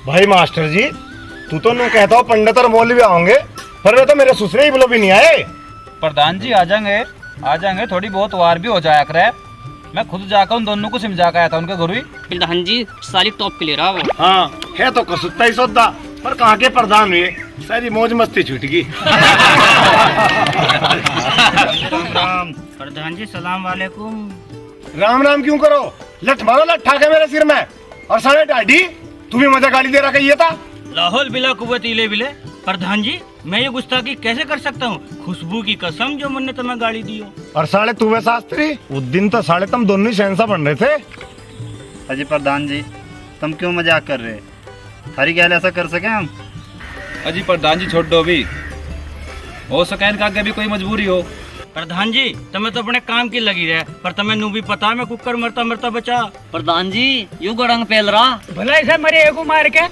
भाई मास्टर जी, तू तो नहीं कहता हो पंडित और मौलवी आओगे, पर वे तो मेरे ससुरे ही बोलो भी नहीं आए। प्रधान जी आ जाएंगे, थोड़ी बहुत वार भी हो जाया करे। मैं खुद जाकर उन दोनों को समझा के आया था उनके घर ही। प्रधान जी सारी टॉप क्लियर है वो। हाँ है तो कसुत्ता ही सौदा, पर कहाँ के प्रधान हुए, सारी मौज मस्ती छूट गई। राम प्रधान जी सलाम वालेकुम। राम राम क्यों करो, लठ मारो लठ के मेरे सिर में। और सारे डाडी तू भी मजा गाली दे रहा कही था। लाहौल बिला कुव्वत इले बिले। प्रधान जी मैं ये गुस्ताखी कैसे कर सकता हूँ, खुशबू की कसम जो मन ने तुम्हें गाली दी हो। और साले तू वे शास्त्री, उस दिन तो साले तुम दोनों ही शहंशाह बन रहे थे। अजी प्रधान जी तुम क्यों मजाक कर रहे, हरी गैल ऐसा कर सके हम? अजी प्रधान जी छोड़ दो अभी, हो सके इनका आगे भी कोई मजबूरी हो। प्रधान जी तुम्हें तो अपने काम की लगी रहे, पर तुम्हें नू भी पता मैं कुकर मरता मरता बचा। प्रधान जी यू गड़ंग पेल रहा भला इसे मरे एगो मार के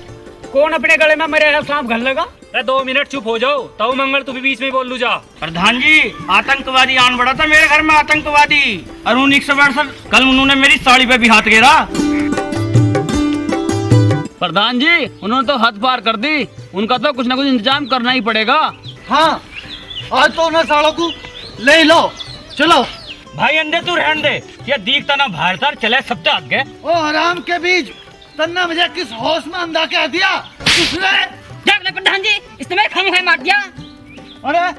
कौन अपने गले में मरे सांप घर लगा। अरे 2 मिनट चुप हो जाओ, ताऊ मंगल तू भी बीच में बोल लू जा। प्रधान जी आतंकवादी आन पड़ा था मेरे घर में, आतंकवादी। और उन 100 कल उन्होंने मेरी साड़ी पे भी हाथ गेरा। प्रधान जी उन्होंने तो हद पार कर दी, उनका तो कुछ न कुछ इंतजाम करना ही पड़ेगा। हाँ आज तो उन्हें सालों को ले लो, चलो। भाई अंधे तू रहने दे, ये दीखता ना बाहर तर चले सबसे आगे। ओ हराम के बीज, तन्ना मुझे किस होश में अंधा कह दिया उसने। प्रधान जी इसने खम मार दिया। अरे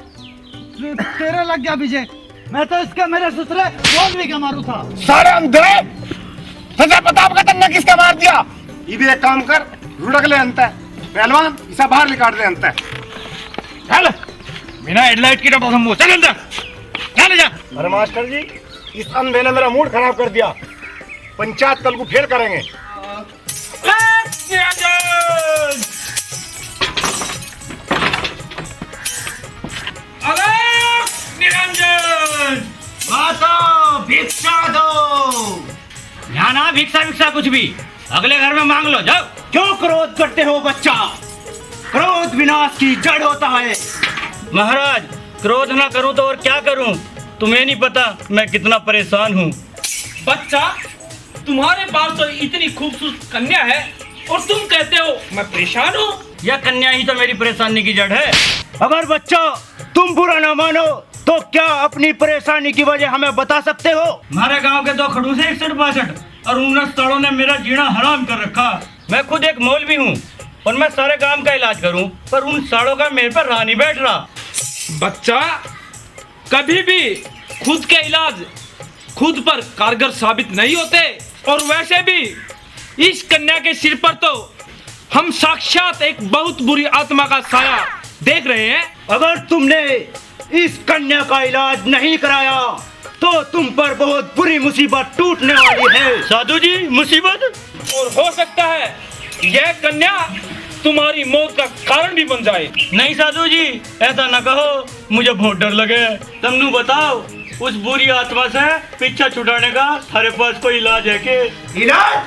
तेरे लग गया विजय, मैं तो इसका मेरे ससुरे मौलवी का मारू था। सारे अंधे, तुझे पता आपका तन्ना किसका मार दिया? ये भी एक काम कर, रुड़क ले अंत है पहलवान, इसे बाहर निकाल ले अंत है। चल बिना हेडलाइट की डबल हम चल अंदर चल जा। अरे मास्टर जी, इस अंधे ने मेरा मूड खराब कर दिया, पंचायत कल को फेल करेंगे। भिक्षा दो। ना भिक्षा भिक्षा कुछ भी, अगले घर में मांग लो जाओ। क्यों क्रोध करते हो बच्चा, क्रोध विनाश की जड़ होता है। महाराज क्रोध ना करूं तो और क्या करूं, तुम्हें नहीं पता मैं कितना परेशान हूं। बच्चा तुम्हारे पास तो इतनी खूबसूरत कन्या है और तुम कहते हो मैं परेशान हूँ। यह कन्या ही तो मेरी परेशानी की जड़ है। अगर बच्चा तुम बुरा ना मानो तो क्या अपनी परेशानी की वजह हमें बता सकते हो? हमारे गांव के 2 खड़ूस है 61-62 और उन सालों ने मेरा जीना हराम कर रखा। मैं खुद एक मौलवी हूँ और मैं सारे गांव का इलाज करूँ, पर उन सालों का मेरे पर रहा नहीं बैठ रहा। बच्चा कभी भी खुद के इलाज खुद पर कारगर साबित नहीं होते, और वैसे भी इस कन्या के सिर पर तो हम साक्षात एक बहुत बुरी आत्मा का साया देख रहे हैं। अगर तुमने इस कन्या का इलाज नहीं कराया तो तुम पर बहुत बुरी मुसीबत टूटने वाली है। साधु जी मुसीबत? और हो सकता है यह कन्या तुम्हारी मौत का कारण भी बन जाए। नहीं साधु जी ऐसा न कहो, मुझे बहुत डर लगे। तुम बताओ उस बुरी आत्मा से पीछा छुड़ाने का थारे पास कोई इलाज है के? इलाज?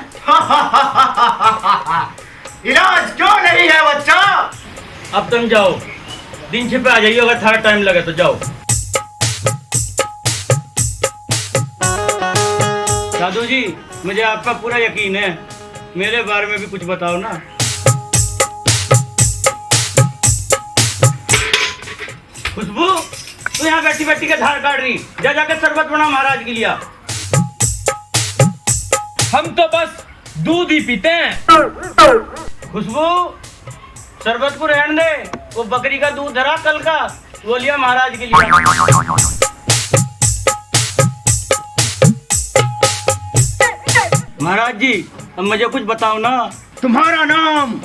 इलाज क्यों नहीं है बच्चा? अब तुम जाओ, दिन छिपे आ जाइए, अगर थारा टाइम लगे तो जाओ। साधु जी मुझे आपका पूरा यकीन है, मेरे बारे में भी कुछ बताओ ना। खुशबू तू यहाँ बैठी बैठी के धार काट रही, जा जाके शरबत बना महाराज के लिए। हम तो बस दूध ही पीते हैं। खुशबू शरबत को रहने दे, वो बकरी का दूध धरा कल का, वो लिया महाराज के लिए। महाराज जी अब मुझे कुछ बताओ ना। तुम्हारा नाम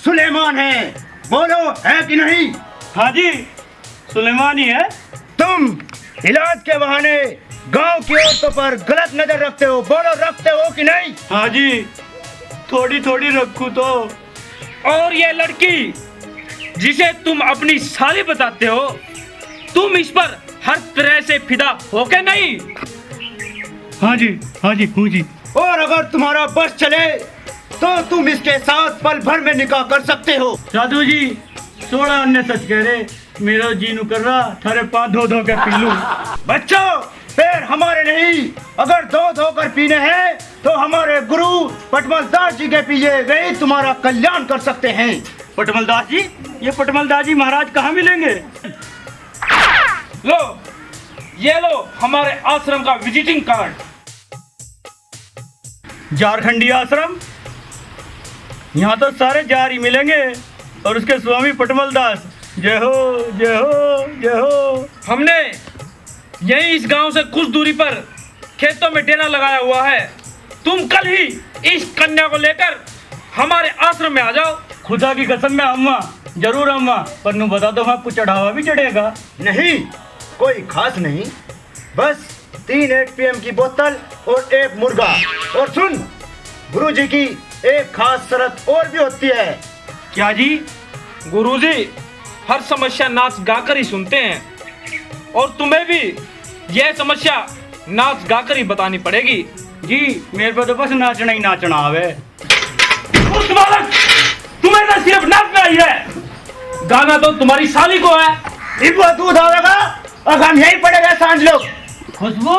सुलेमान है, बोलो है कि नहीं? हाँ जी सुलेमान ही है। तुम इलाज के बहाने गांव की औरतों पर गलत नजर रखते हो, बोलो रखते हो कि नहीं? हाँ जी थोड़ी थोड़ी रखूं तो। और ये लड़की जिसे तुम अपनी साली बताते हो, तुम इस पर हर तरह से फिदा हो के नहीं? हाँ जी हूँ जी। और अगर तुम्हारा बस चले तो तुम इसके साथ पल भर में निकाह कर सकते हो। साधु जी सोड़ा अन्य सच कह रहे, मेरा जी नु कर रहा थारे पाँव धो धो के पी लूं। बच्चों पैर हमारे नहीं, अगर धो धोकर पीने हैं तो हमारे गुरु पटमल दास जी के पिए वे तुम्हारा कल्याण कर सकते हैं। पटमल दास जी, ये पटमल दास जी महाराज कहाँ मिलेंगे? लो, ये लो हमारे आश्रम का विजिटिंग कार्ड। झारखंडी आश्रम, यहाँ तो सारे जार ही मिलेंगे और उसके स्वामी पटमल दास। जय हो जय हो जय हो। हमने यहीं इस गांव से कुछ दूरी पर खेतों में डेरा लगाया हुआ है। तुम कल ही इस कन्या को लेकर हमारे आश्रम में आ जाओ। खुदा की कसम में अम्मा, जरूर अम्मा, पर नू बता दो आपको चढ़ावा भी चढ़ेगा? नहीं, कोई खास नहीं, बस 3 8 PM की बोतल और 1 मुर्गा। और सुन, गुरुजी की एक खास शर्त और भी होती है। क्या जी? गुरुजी हर समस्या नाच गाकर ही सुनते हैं और तुम्हें भी यह समस्या नाच गाकर ही बतानी पड़ेगी। जी, मेरे को तो बस नाचना ही नाचना आवे। उस बालक, तुम्हें तो सिर्फ नाचना ही है, गाना तो तुम्हारी साली को है। इनको दूध आवेगा और हम यही पड़ेगा सांझ लोग। खुशबू,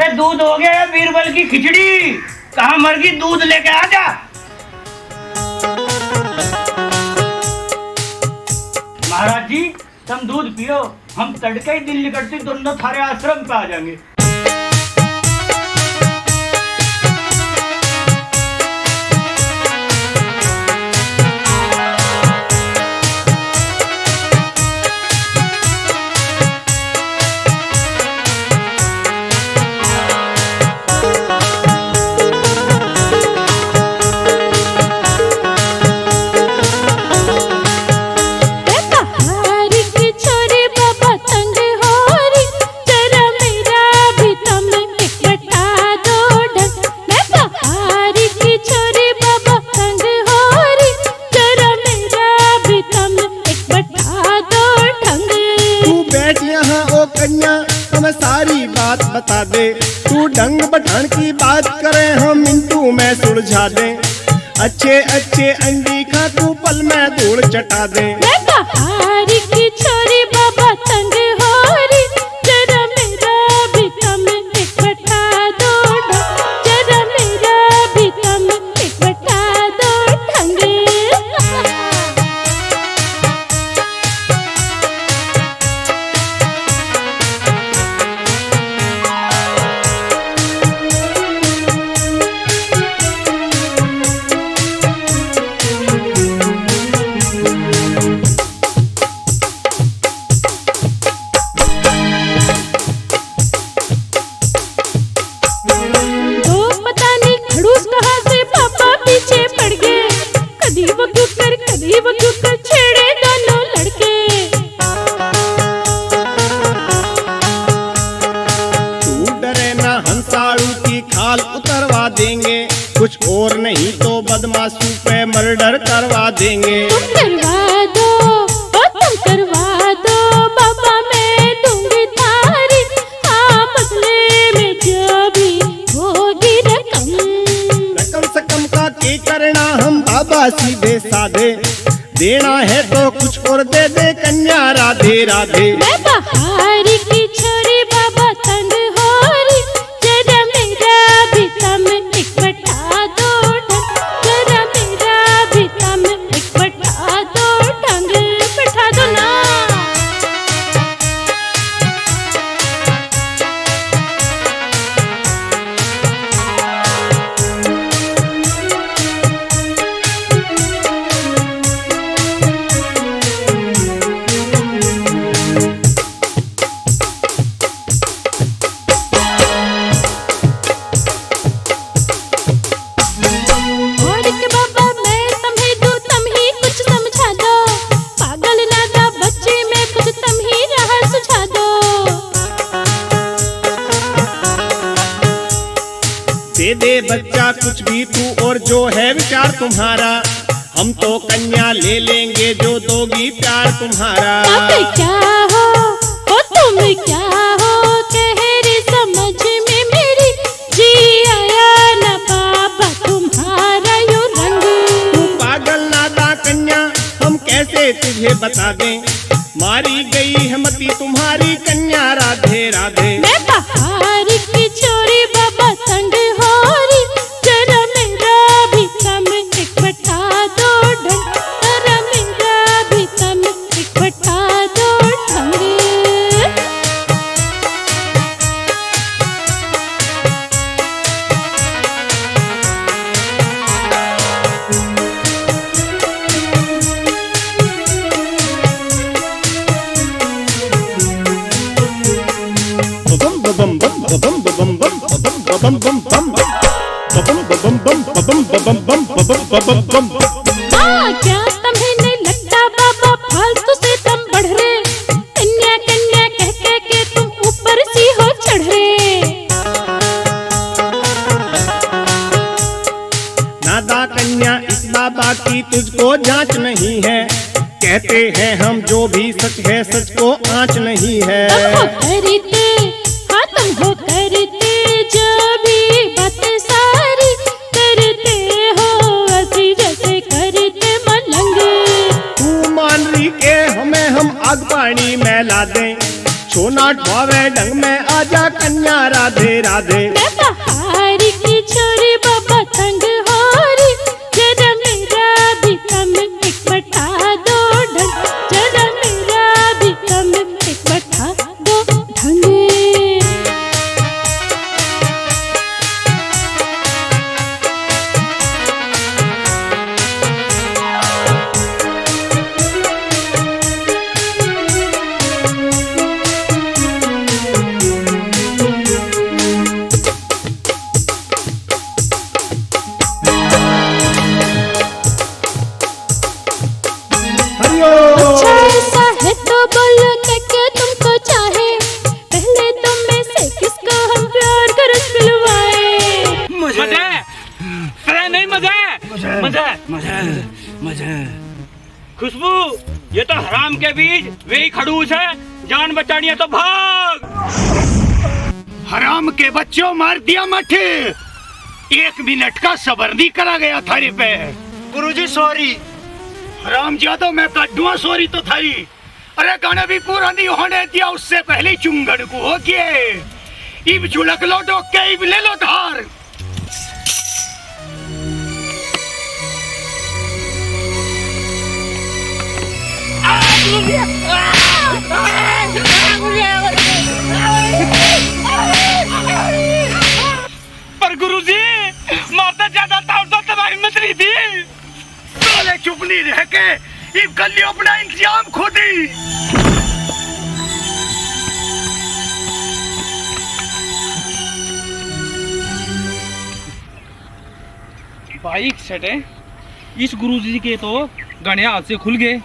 ये दूध हो गया बीरबल की खिचड़ी, कहाँ मर गई? दूध लेके आ जा। महाराज जी, तुम दूध पियो, हम तड़के ही दिन निकलते दोनों थारे आश्रम पे आ जाएंगे। सारी बात बता दे, तू ढंग बढ़ान की बात करे हम मिनटू में सुलझा दे। अच्छे अच्छे अंडी खा तू पल में धूल चटा दे। मैं बहारी की छोरी बाबा तंग हो रही, जरा मेरा भी तुम एक बता दो ढंग, जरा मेरा भी तुम एक बता दो ढंग। छेड़े दोनों लड़के। तू डरे ना, हंसाड़ू की खाल उतरवा देंगे, कुछ और नहीं तो बदमाशों पे मर्डर करवा देंगे। तुम करवा दो, ओ तुम करवा दो बाबा, मैं दूंगी तारी, हाँ बदले में जो भी होगी रकम से कम का के करना हम बाबा सीधे साधे, देना है तो कुछ और दे दे कन्या राधे राधे। मैं बहारी की छोरी बाबा तंग हो रही, जरा मेरा भी तुम एक बता दो ढंग, जरा मेरा भी तुम एक बता दो ढंग, बैठा दो ना। दे दे बच्चा कुछ भी तू और जो है विचार तुम्हारा, हम तो कन्या ले लेंगे जो दोगी प्यार तुम्हारा। तुम क्या हो तुम क्या हो, कहरे समझ में मेरी जी आया ना बाबा तुम्हारा यो रंग। तू पागल नादा कन्या, हम कैसे तुझे बता दें, मारी गई है मती तुम्हारी कन्या राधे राधे। मैं बम बम बम बम बम बम बम बम बम बम। हाँ, क्या तुम्हें नहीं लगता बाबा फालतू से दम बढ़ रहे, कन्या कन्या कह कह के तुम ऊपर सी हो चढ़ रहे। नादा कन्या इस बाबा की तुझको जांच नहीं है, कहते हैं हम जो भी सच है सच को आँच नहीं है। तुम हो करते, हाँ तुम हो करते जो भी बातें सारी करते हो ऐसी जैसे करते मलंग। तू मान रही के हमें हम आग पानी में ला दें, सोना ढोवे ढंग में आजा कन्या राधे राधे। मैं बहारी की छोरी बाबा तंग हो रही, जरा मेरा भी कम एक बैठा दो ढंग, जरा मेरा भी कम एक बैठा दो ढंग। अच्छा ऐसा है तो बोलो क्या तुमको चाहे, पहले तुम में से किसको हम प्यार कर पिलवाए। मजे अरे नहीं मजे मजे मजे। खुशबू, ये तो हराम के बीज वही खड़ूस है, जान बचानी है तो भाग। हराम के बच्चों, मार दिया मठ, 1 मिनट का सबर नहीं करा गया थारे पे। गुरुजी सॉरी। हराम ज्यादा मैं काटूंगा सॉरी तो थारी। अरे गाना भी पूरा नहीं होने दिया, उससे पहले चुंगड़ को हो गए। इब झुलक लो डोके, इब ले लो धार। पर गुरुजी, मारता ज्यादा था तो तुम्हारी हिम्मत नहीं थी। साले चुप नहीं रह के इब कर लियो अपना इंतजाम खुद ही। बाइक सेट है, इस गुरुजी के तो गणिया हाथ से खुल गए।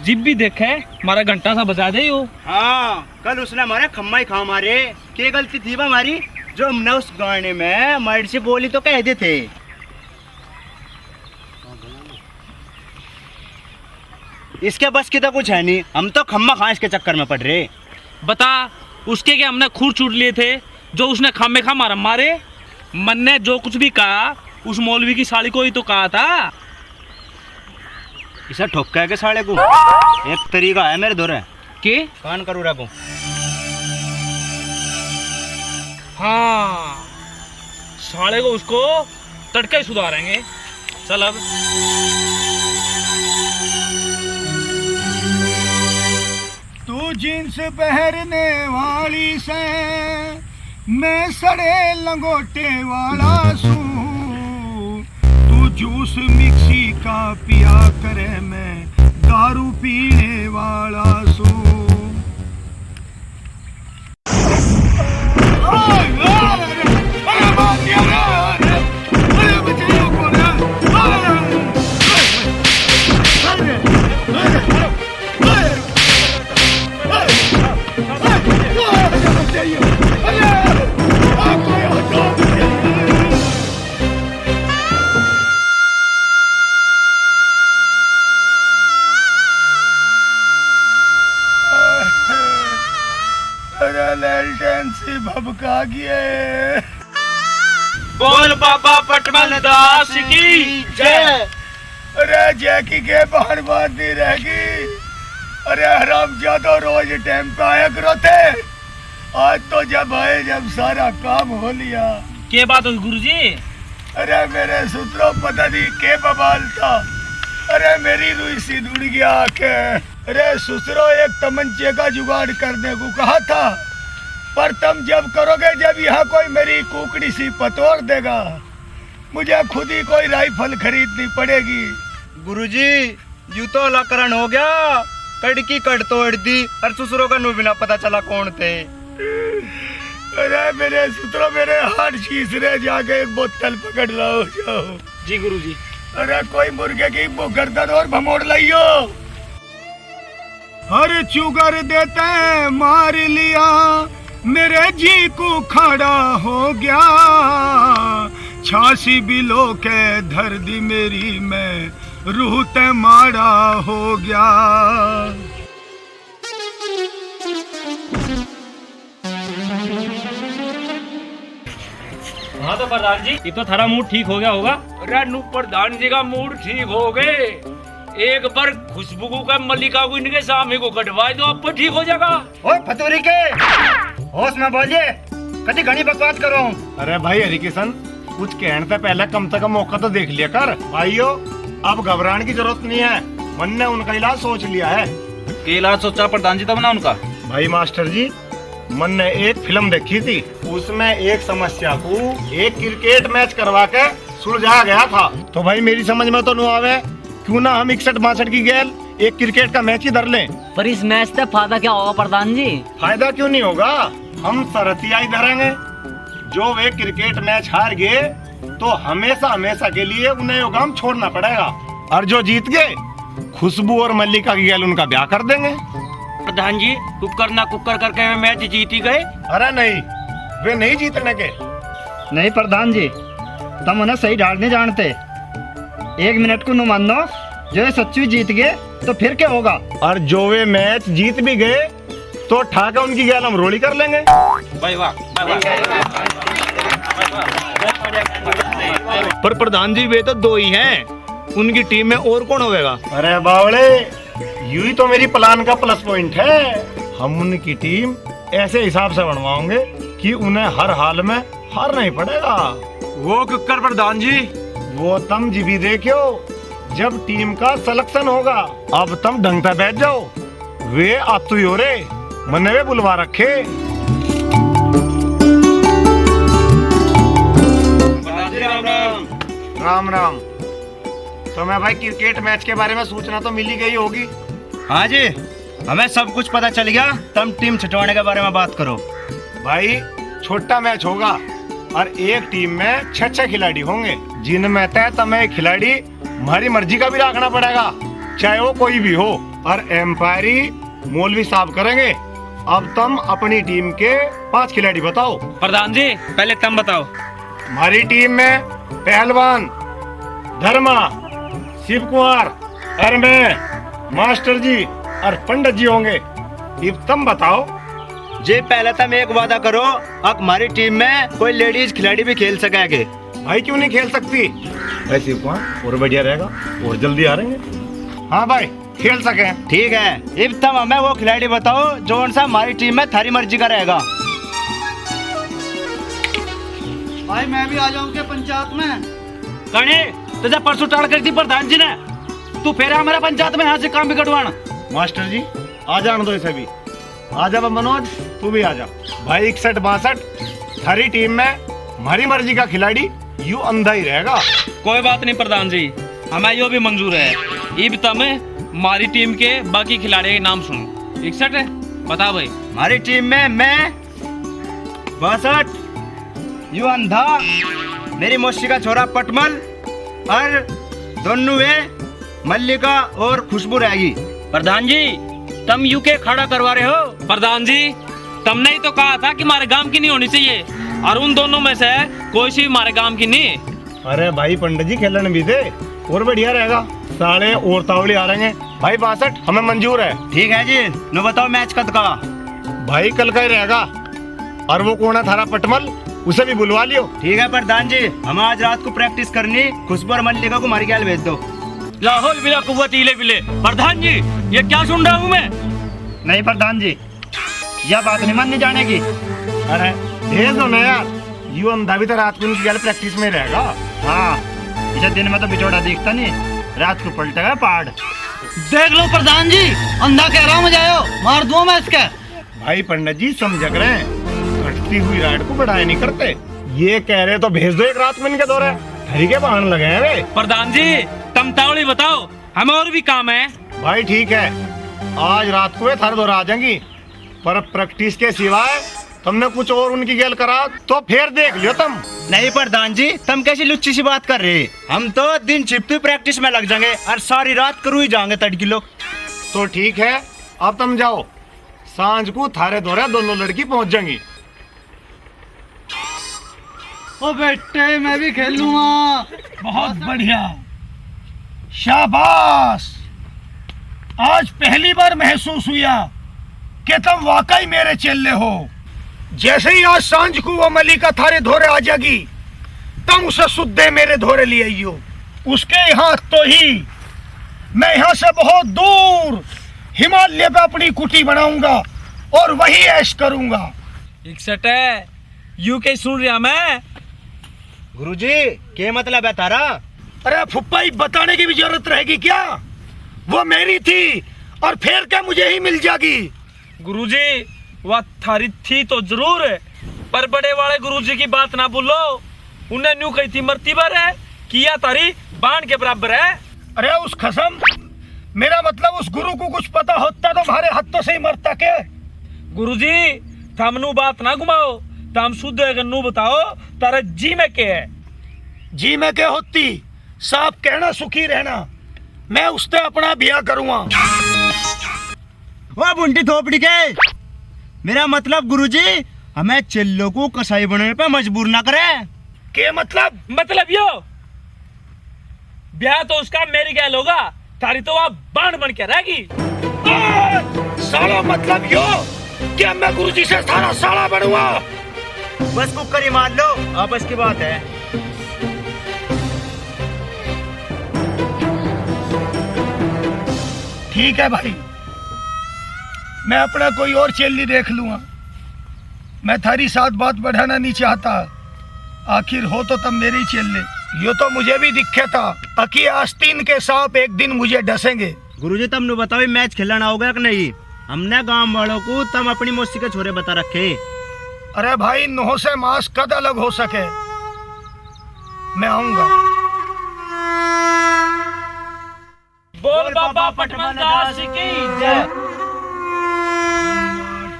जिब भी देखे हमारा घंटा सा बजा दे यो। हाँ, कल उसने हमारे खम्मा ही खा मारे। क्या गलती थी हमारी जो हमने उस गाने में मर्ड से बोली तो कह दे थे। इसके बस की तो कुछ है नहीं, हम तो खम्मा खा इसके चक्कर में पड़ रहे। बता, उसके क्या हमने खूर चूट लिए थे जो उसने खामे खा मारा मारे। मन ने जो कुछ भी कहा उस मौलवी की साड़ी को ही तो कहा था। इसे ठोका के साले को एक तरीका है मेरे दौरे के कान करूँ रखो। हाँ, साले को उसको तड़के ही सुधारेंगे। चल अब तू जींस पहनने वाली से, मैं सड़े लंगोटे वाला सू। तू जूस मिक्सी का पिया करे, मैं दारू पीने वाला सू। भबका गए। बोल बाबा पटमन दास की जय। अरे जैकी के बाहर बात नहीं रहेगी। अरे हराम ज्यादा रोज टाइम पे आया करो थे, आज तो जब आए जब सारा काम हो लिया। क्या बात है गुरुजी? अरे मेरे सूत्रों पता नहीं के बवाल था। अरे मेरी रुई सी जुड़ गया आके। अरे ससुरो एक तमंचे का जुगाड़ करने को कहा था, पर तुम जब करोगे जब यहाँ कोई मेरी कुकड़ी सी पतोड़ देगा। मुझे खुद ही कोई राइफल खरीदनी पड़ेगी। गुरुजी, यूं तो अलकरण हो गया, कड़ की कड़ तोड़ दी और ससुरों का नु बिना पता चला कौन थे। अरे मेरे सूत्रों मेरे हाथ शीश रहे, जाके एक बोतल पकड़ लाओ जाओ। जी गुरुजी। अरे कोई मुर्गे की गर्दन और भमोड़ लाइयो। हर चुगर देते मार लिया, मेरे जी को खड़ा हो गया, छासी बिलो के धर दी मेरी में, रूह ते मारा हो गया। हाँ तो प्रधान जी, ये तो थारा मूड ठीक हो गया होगा। अरे नु प्रधान जी का मूड ठीक हो गए, एक बार खुशबू का मल्लिका को इनके सामने को कटवाए तो आपको ठीक हो जाएगा। ओए फतूरी के होश में बोलिए, कभी घनी बकवास करो। अरे भाई हरिकिशन, कुछ कहने से पहले कम से कम मौका तो देख लिया कर। भाइयों, अब घबराने की जरूरत नहीं है, मन ने उनका इलाज सोच लिया है। के इलाज सोचा प्रधान जी तब ना उनका? भाई मास्टर जी, मन ने एक फिल्म देखी थी, उसमें एक समस्या को एक क्रिकेट मैच करवा के सुलझाया गया था। तो भाई मेरी समझ में तो न आवे, क्यों ना हम 61-62 की गेल एक क्रिकेट का मैच ही धर लें। पर इस मैच से फायदा क्या होगा प्रधान जी? फायदा क्यों नहीं होगा, हम शर्तिया ही धरेंगे। जो वे क्रिकेट मैच हार गए तो हमेशा हमेशा के लिए उन्हें वो काम छोड़ना पड़ेगा, और जो जीत गए खुशबू और मल्लिका की गेल उनका ब्याह कर देंगे। प्रधान जी, कुकर ना कुकर करके वे मैच जीत ही गए। अरे नहीं, वे नहीं जीतने के। नहीं प्रधान जी, तुम उन्हें सही ढाल नहीं जानते। 1 मिनट को न मानो, जो सच्ची जीत गए तो फिर क्या होगा? और जो वे मैच जीत भी गए तो ठाका उनकी गेल हम रोली कर लेंगे। भाई वाह, पर प्रधान जी वे तो 2 ही हैं, उनकी टीम में और कौन होगा? अरे बावड़े, यू ही तो मेरी प्लान का प्लस पॉइंट है। हम उनकी टीम ऐसे हिसाब से बनवाओगे कि उन्हें हर हाल में हारना ही पड़ेगा। वो कुकर प्रधान जी, वो तुम जी भी देखो, जब टीम का सिलेक्शन होगा अब तुम ढंग से बैठ जाओ। वे आतु ही हो रे, मने वे बुलवा रखे। राम राम। तो मैं भाई क्रिकेट मैच के बारे में सूचना तो मिली गई होगी। हाँ जी, हमें सब कुछ पता चल गया। तुम टीम छुटवाने के बारे में बात करो। भाई छोटा मैच होगा और एक टीम में 6 खिलाड़ी होंगे, जिनमें तय तुम्हें खिलाड़ी हमारी मर्जी का भी रखना पड़ेगा, चाहे वो कोई भी हो। और एम्पायरी मौलवी साहब करेंगे। अब तुम अपनी टीम के 5 खिलाड़ी बताओ। प्रधान जी पहले तुम बताओ। हमारी टीम में पहलवान धर्मा, शिव कुमार और मैं मास्टर जी और पंडित जी होंगे। अब तुम बताओ। जी पहले तुम एक वादा करो, अब हमारी टीम में कोई लेडीज खिलाड़ी भी खेल सकेंगे। भाई क्यों नहीं खेल सकती? भाई शिव कुमार और बढ़िया रहेगा और जल्दी आ रहेंगे। हाँ भाई खेल सके। ठीक है, अब तुम हमें वो खिलाड़ी बताओ जो उनसे हमारी टीम में थारी मर्जी का रहेगा। भाई मैं भी आ जाऊंगा पंचायत में। कहीं तुझे परसों टाल कर दी प्रधान जी ने, तू फेरा हमारा पंचायत में यहाँ से काम भी कटवाना। मास्टर जी आ जाने दो इसे भी। आ जा मनोज, तू भी आ जा। भाई 61-62 थारी टीम में हमारी मर्जी का खिलाड़ी यू अंधा ही रहेगा। कोई बात नहीं प्रधान जी, हमें यो भी मंजूर है। इब तम हमारी टीम के बाकी खिलाड़ी के नाम सुनो। 61 है, बता भाई। हमारी टीम में मैं 62, यू अंधा, मेरी मौसी का छोरा पटमल, और दोनों वे मल्लिका और खुशबू रहेगी। प्रधान जी तुम यूके खड़ा करवा रहे हो। प्रधान जी तुमने ही तो कहा था कि हमारे गांव की नहीं होनी चाहिए, और उन दोनों में से कोई सी हमारे गांव की नहीं। अरे भाई पंडित जी खेलने भी दे और बढ़िया रहेगा। साले और तावड़ी आ रहे हैं। भाई 62 हमें मंजूर है। ठीक है जी, नो बताओ मैच कब का? भाई कल का ही रहेगा। और वो कौन है थारा पटमल, उसे भी बुलवा लियो। ठीक है प्रधान जी, हम आज रात को प्रैक्टिस करनी, खुशबू और मल्लिका को हमारी गैल भेज दो। लाहौल बिला कुव्वत इले बिले। प्रधान जी ये क्या सुन रहा हूँ मैं? नहीं प्रधान जी, यह बात नहीं माननी जाने की। अरे भेज दो ना यार, यू अंधा भी तो रात को उनकी प्रैक्टिस में रहेगा। हाँ, इसे दिन में तो बिछोड़ा दिखता नहीं, रात को पलटेगा पहाड़। देख लो प्रधान जी, अंधा कह रहा हूँ, मजा आयो, मार दूं मैं इसके। भाई पंडित जी समझ रहे हैं, घटती हुई राइड को बढ़ाया नहीं करते। ये कह रहे तो भेज दो एक रात में इनके दौरे, ठहरी के बहाने लगे हैं वे। प्रधान जी तुम तावड़ी बताओ, हमें और भी काम है। भाई ठीक है, आज रात को थारे दौरा आ जाएंगी, पर प्रैक्टिस के सिवाय तुमने कुछ और उनकी गैल करा तो फिर देख लियो तुम। नहीं प्रधान जी, तुम कैसी लुच्ची सी बात कर रहे? हम तो दिन छिपती प्रैक्टिस में लग जाएंगे और सारी रात करू ही जाएंगे तड़की लोग। तो ठीक है, अब तुम जाओ, सांझ को थारे दौरे दोनों लड़की पहुंच जाएंगी। ओ बेटे मैं भी खेलूंगा। बहुत बढ़िया, शाबाश। आज पहली बार महसूस हुआ कि तुम वाकई मेरे चेले हो। जैसे ही आज सांझ को वो मलिका थारे धोरे आ जाएगी, तुम उसे सुद्धे मेरे धोरे ले आइयो। उसके यहाँ तो ही मैं यहाँ से बहुत दूर हिमालय पे अपनी कुटी बनाऊंगा और वही ऐश करूंगा। 61 है, यू के सुन रहा मैं। गुरुजी क्या मतलब है तारा? अरे फुप्पा, बताने की भी जरूरत रहेगी क्या? वो मेरी थी और फिर क्या मुझे ही मिल जाएगी? गुरुजी वह थारी थी तो जरूर है, पर बड़े वाले गुरुजी की बात ना भूलो। उन्हें न्यू कही थी मरती बार है, किया तारी बाण के बराबर है। अरे उस खसम, मेरा मतलब उस गुरु को कुछ पता होता तो हमारे हाथों से ही मरता के। गुरुजी थमनु बात ना घुमाओ, तम शुद्ध गन्नू बताओ तारा जी में के है। जी में के होती, साफ कहना सुखी रहना। मैं उससे अपना ब्याह करूंगा। वाह बुंटी थोपड़ी के, मेरा मतलब गुरुजी हमें चिल्लो को कसाई बनने पे मजबूर ना करे। के मतलब यो ब्याह तो उसका मेरी गैल होगा, तारी तो वह बाण बन के रहेगी। साला मतलब यो कि मैं गुरुजी से सारा साला बनूंगा। बस कुकर ही मार लो, आपस की बात है। ठीक है भाई, मैं अपना कोई और चेली देख लूंगा। मैं थारी साथ बात बढ़ाना नहीं चाहता, आखिर हो तो तब मेरे ही चेले। यो तो मुझे भी दिखे था अकी आस्तीन के सांप एक दिन मुझे डसेंगे। गुरुजी तुमने बताओ मैच खिलाना होगा कि नहीं? हमने गांव वालों को तुम अपनी मौसी के छोरे बता रखे। अरे भाई, नोह से मांस कद अलग हो सके। मैं आऊंगा। बोल बाबा पटमन दास की जय।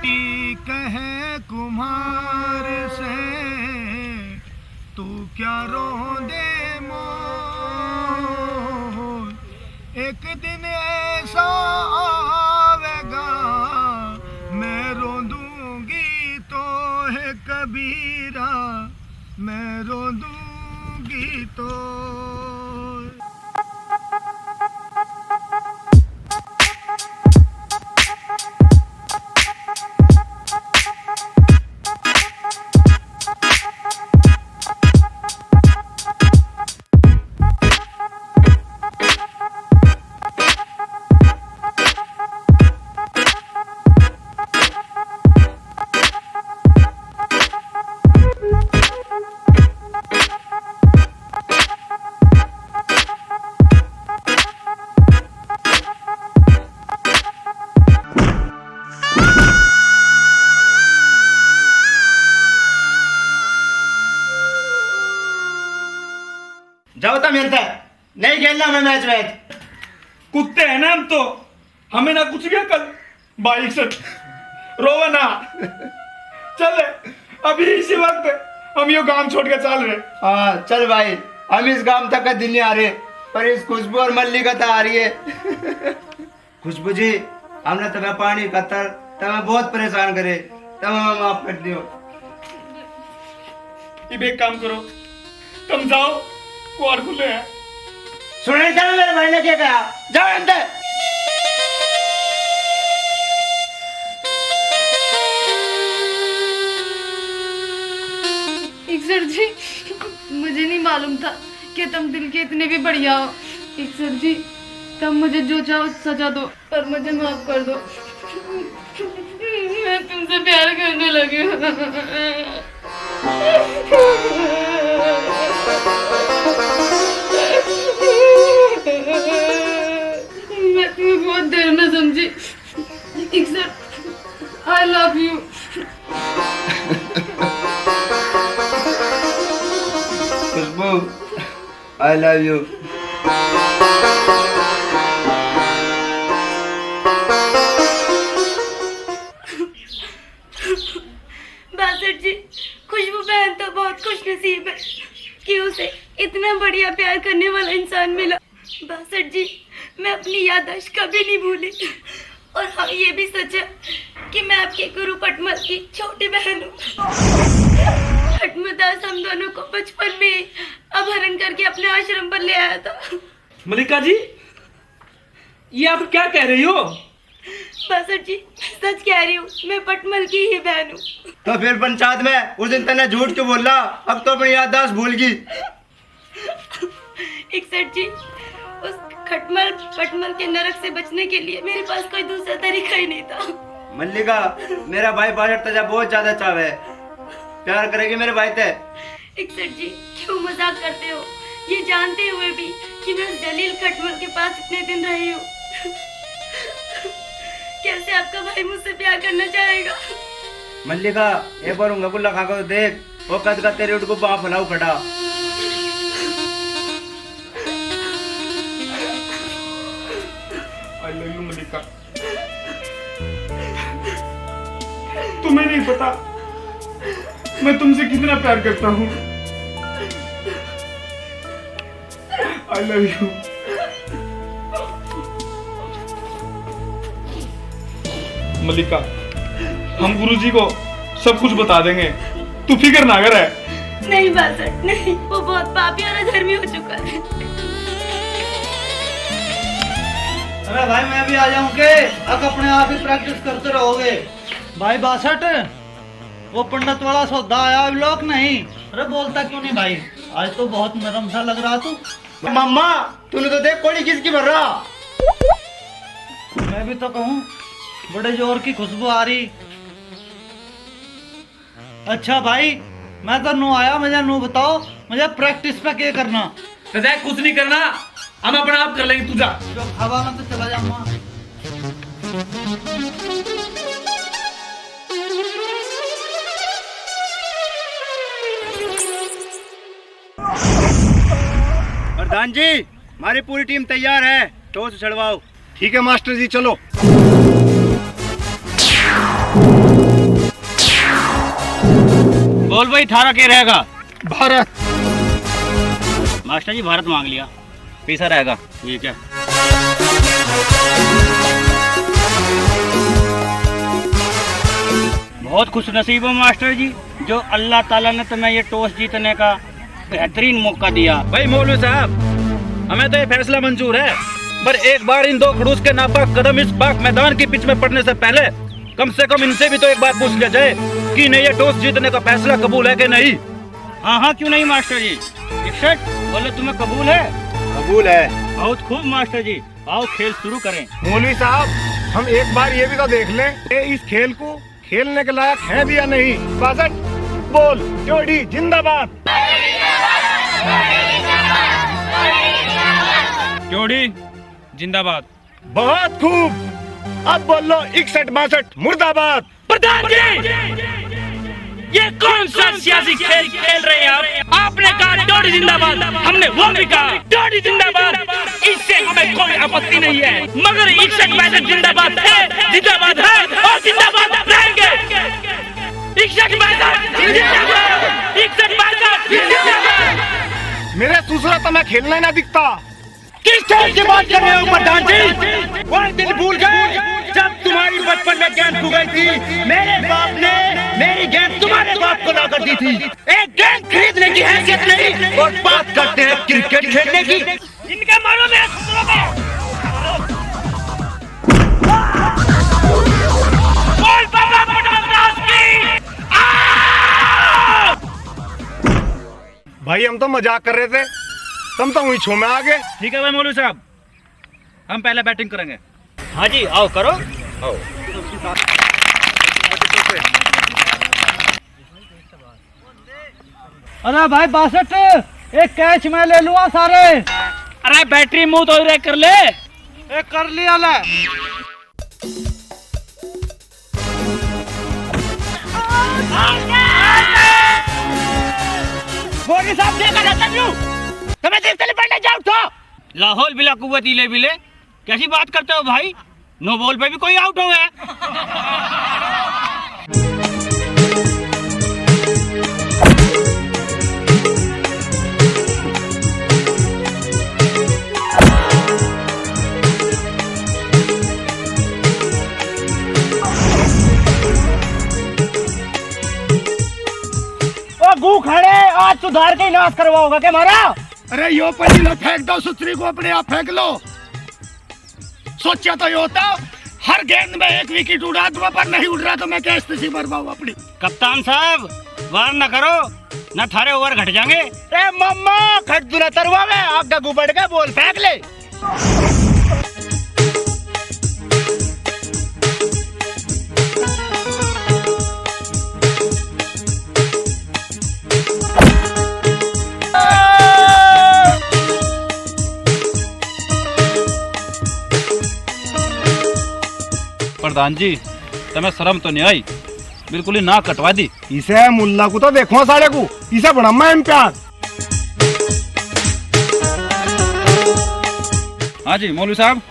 माटी कहे कुम्हार से, तू क्या रोंदे मोर। एक दिन ऐसा आवेगा, मैं रोंदूंगी तो है कबीरा, मैं रोंदूंगी तो। जाओ तुम यंत्र, नहीं खेलना मैं मैच। कुत्ते हैं ना हम तो, हमें ना कुछ भी अकल। बाइक से रोवा ना। चल अभी इसी वक्त हम यो गांव छोड़ के चल रहे। हाँ चल भाई, हम इस गांव तक का दिन नहीं आ रहे, पर इस खुशबू और मल्लिका तो आ रही है। खुशबू जी, हमने तुम्हें पानी कतर तुम्हें बहुत परेशान करे, तुम हमें माफ कर दियो। ये एक काम करो, तुम जाओ, कुआर खुले हैं। सुने चलो मेरे भाई ने क्या कहा, जाओ अंदर। सर जी, मुझे नहीं मालूम था कि तुम दिल के इतने भी बढ़िया हो। सर जी, तुम मुझे जो चाहो सजा दो, पर मुझे माफ कर दो। मैं तुमसे प्यार करने लगी हूँ। मैं तुम्हें बहुत देर में समझी। Sir, I love you. Khushboo, I love you. मैं अपनी याददाश्त कभी नहीं भूली। और हाँ, ये भी सच है कि मैं आपके गुरु पटमल की छोटी बहन हूँ। पटमदास हम दोनों को बचपन में अपहरण करके अपने आश्रम पर ले आया था। मल्लिका जी, ये आप क्या कह रही हो? बासठ जी, सच कह रही हूँ, मैं पटमल की ही बहन हूँ। तो फिर पंचायत में उस दिन तने झूठ क्यों बोला? अब तो अपनी याददाश्त भूल गई। इकसठ जी, उस पटमल के नरक से बचने के लिए मेरे पास कोई दूसरा तरीका ही नहीं था। मल्लिका, मेरा भाई बासठ तजा बहुत ज्यादा चावे, प्यार करेगी मेरे भाई ते। इकसठ जी, क्यों मजाक करते हो, ये जानते हुए भी कि मैं उस जलील खटमल के पास इतने दिन रही हूँ। कैसे आपका भाई मुझसे प्यार करना चाहेगा? मल्लिका, एक बार उंगा गुल्ला खा कर देख, वो कद का तेरे उठ को पाँव फैलाऊ खड़ा। I love you, मल्लिका। तुम्हें नहीं पता मैं तुमसे कितना प्यार करता हूँ। I love you। मल्लिका, हम गुरुजी को सब कुछ बता देंगे, तू फिक्र ना कर। नहीं बासठ, नहीं, वो बहुत पापी और अधर्मी हो चुका है। अरे भाई मैं भी आ जाऊं के? अब अपने आप ही प्रैक्टिस करते रहोगे। भाई बासठ, वो पंडित वाला सौदा आया लोग नहीं? अरे बोलता क्यों नहीं भाई? आज तो बहुत नरम सा लग रहा तू। मम्मा, तूने तो देख कोड़ी किसकी भर रहा। मैं भी तो कहूँ, बड़े जोर की खुशबू आ रही। अच्छा भाई, मैं तो नू आया, मुझे नू बताओ, मुझे प्रैक्टिस पे क्या करना? कुछ नहीं करना, हम अपना आप कर लेंगे, तू जा। जो हवा में तो चला जाऊंगा। प्रधान जी, हमारी पूरी टीम तैयार है, टॉस चढ़वाओ। ठीक है मास्टर जी, चलो। बोल भाई, थारा क्या रहेगा? भारत। मास्टर जी, भारत मांग लिया। पीसा रहेगा। ठीक है। बहुत खुश नसीब हो मास्टर जी, जो अल्लाह ताला ने तुम्हें ये टॉस जीतने का बेहतरीन मौका दिया। भाई मौलवी साहब, हमें तो ये फैसला मंजूर है, पर एक बार इन दो खड़ूस के नापाक कदम इस पाक मैदान की पिच में पड़ने से पहले कम से कम इनसे भी तो एक बार पूछ लिया जाए कि नहीं, ये टॉस जीतने का फैसला कबूल है कि नहीं। हाँ हाँ, क्यों नहीं मास्टर जी। इकसठ, बोलो तुम्हें कबूल है? कबूल है। बहुत खूब मास्टर जी, आओ खेल शुरू करें। मौलवी साहब, हम एक बार ये भी तो देख लें कि इस खेल को खेलने के लायक है भी या नहीं। बासठ, बोल। जोड़ी जिंदाबाद। जोड़ी जिंदाबाद। बहुत खूब, अब बोलो 61-62 मुर्दाबाद। प्रधान जी, ये कौन सा सियासी खेल खेल रहे हैं आप? आपने कहा जोड़ी जिंदाबाद, हमने वो भी कहा जोड़ी जिंदाबाद। इससे हमें कोई आपत्ति नहीं है, मगर 61-62 जिंदाबाद है, जिंदाबाद है और जिंदाबाद रहेंगे। 61-62 जिंदाबाद। मेरे दूसरा तो मैं खेलना ही ना दिखता। किस खेल की बात कर रहे हो प्रधान जी? वो दिन भूल गए जब तुम्हारी बचपन में गेंद खो गई थी। मेरे बाप ने मेरी गेंद तुम्हारे बाप को ला कर दी थी। एक गेंद खरीदने की हैसियत नहीं और बात करते हैं क्रिकेट खेलने की। इनका मारो मेरे ससुरों को। बोल बाबा पटमदास की। भाई हम तो मजाक कर रहे थे, तुम तो वही छो में आ गए। ठीक है भाई मौलवी साहब, हम पहले बैटिंग करेंगे। हाँ जी, आओ करो। आओ। अरे भाई बासठ, एक कैच मैं ले लूंगा सारे। अरे बैटरी मुंह तो कर ले। एक कर लिया ले। बोली साहब देखा जाता क्यों? तुम्हें देख चले पड़ने जाओ तो। लाहौल बिला कुव्वत इले बिले, कैसी बात करते हो भाई? नो बॉल पे भी कोई आउट हो गया। खड़े आज सुधार के ही नाश करवाओगा क्या हमारा? अरे यो पहली लो फेंक दो सुथरी को, अपने आप फेंक लो। सोचा तो ये होता हर गेंद में एक विकेट उड़ा दूंगा, पर नहीं उड़ रहा तो मैं क्या स्थिति बर्बाद अपनी। कप्तान साहब वार न करो, न थारे ओवर घट जाएंगे। ए मम्मा खट दूना तरवा में आप गगू बढ़ के बोल फेंक ले। प्रधान जी तुम्हें शर्म तो नहीं आई? बिल्कुल ही ना कटवा दी। इसे मुल्ला को तो देखो साले को, इसे बड़ा मैं प्यार। हाँ जी मौलवी साहब,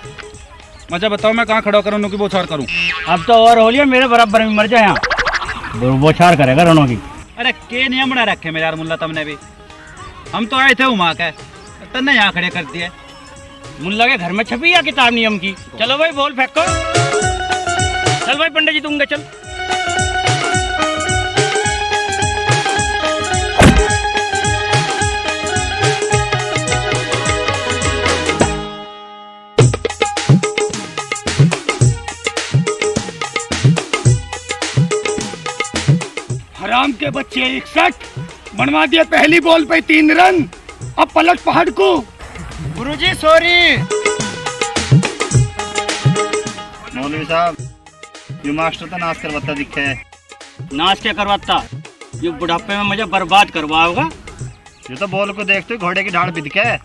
मुझे बताओ मैं कहाँ खड़ा करूँ, उनकी बौछार करूँ? अब तो और हो लिया मेरे बराबर में मर जाए यहाँ बौछार करेगा रोनों की। अरे के नियम बना रखे मेरे यार मुल्ला तुमने भी। हम तो आए थे वहाँ के, तन्ने यहाँ खड़े कर दिए। मुल्ला के घर में छपी है किताब नियम की। चलो भाई बॉल फेंको। चल भाई पंडित जी दूंगा चल। हराम के बच्चे 61 बनवा दिए पहली बॉल पे 3 रन। अब पलट पहाड़ को। गुरुजी सॉरी। मौलवी साहब ये मास्टर तो नाश करवाता दिखे है। नाश क्या करवाता? ये बुढ़ापे में मुझे बर्बाद करवाओगा। ये तो बॉल को देखते घोड़े की ढाल भी दिखे है।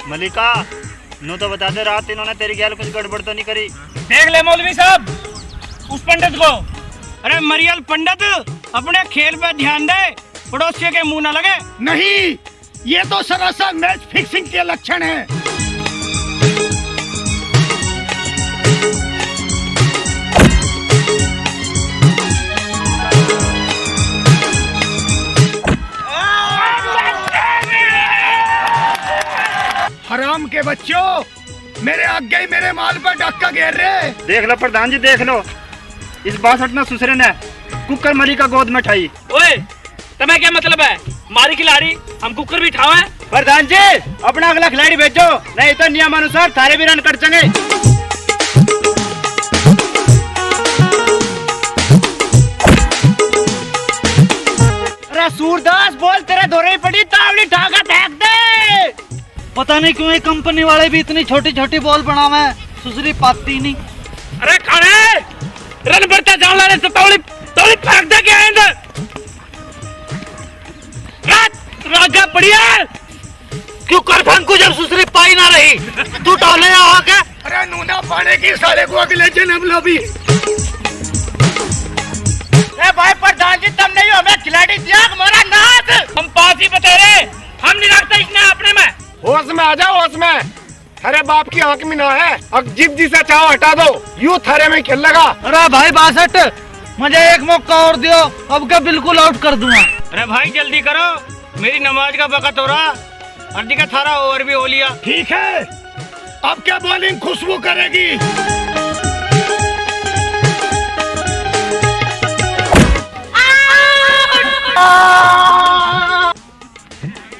मलिका नू तो बता दे, रात इन्होंने तेरी गैल कुछ गड़बड़ तो नहीं करी? देख ले मौलवी साहब उस पंडित को। अरे मरियल पंडित अपने खेल पे ध्यान दे, पड़ोसियों के मुंह न लगे। नहीं, ये तो सरासर मैच फिक्सिंग के लक्षण है। हराम के बच्चों, मेरे आगे ही मेरे माल पर डक्का घेर रहे। देख लो प्रधान जी देख लो, इस बासठ में सुसरे ने कुकर मरी का गोद में ठाई। ओए तुम्हें क्या मतलब है? मारी खिलाड़ी हम कुकर भी ठावे। प्रधान जी अपना अगला खिलाड़ी भेजो, नहीं तो नियमानुसार थारे भी रन कट चंगे। अरे सूरदास बोल तेरे धोरे ही पड़ी, तावड़ी ठाका फेंक दे। पता नहीं क्यों ये कंपनी वाले भी इतनी छोटी छोटी बॉल बनावे हैं, सुसरी पाती नहीं। अरे खाने रन बढ़ता जाओ लाने से तौली तौली फेंक दे के अंदर। रागा बढ़िया क्यों कर फेंकू जब सुसरी पाई ना रही? तू टोले यहाँ के। अरे नूना पाने की साले को अगले जन्म लो भी। ए भाई प्रधान जी तुम नहीं हो, हमें खिलाड़ी दिया हमारा नाच। हम पास ही बता रहे, हम नहीं रखते इसने अपने में। होश में आ जाओ होश में। अरे बाप की आंख में ना है, अब जिप जिसे चाहो हटा दो, यूं थारे में खेल लगा। अरे भाई 62 मुझे एक मौका और दियो, अब क्या बिल्कुल आउट कर दूंगा। अरे भाई जल्दी करो, मेरी नमाज का वक्त हो रहा। अर्दी का थारा ओवर भी हो लिया। ठीक है, अब क्या बॉलिंग खुशबू करेगी।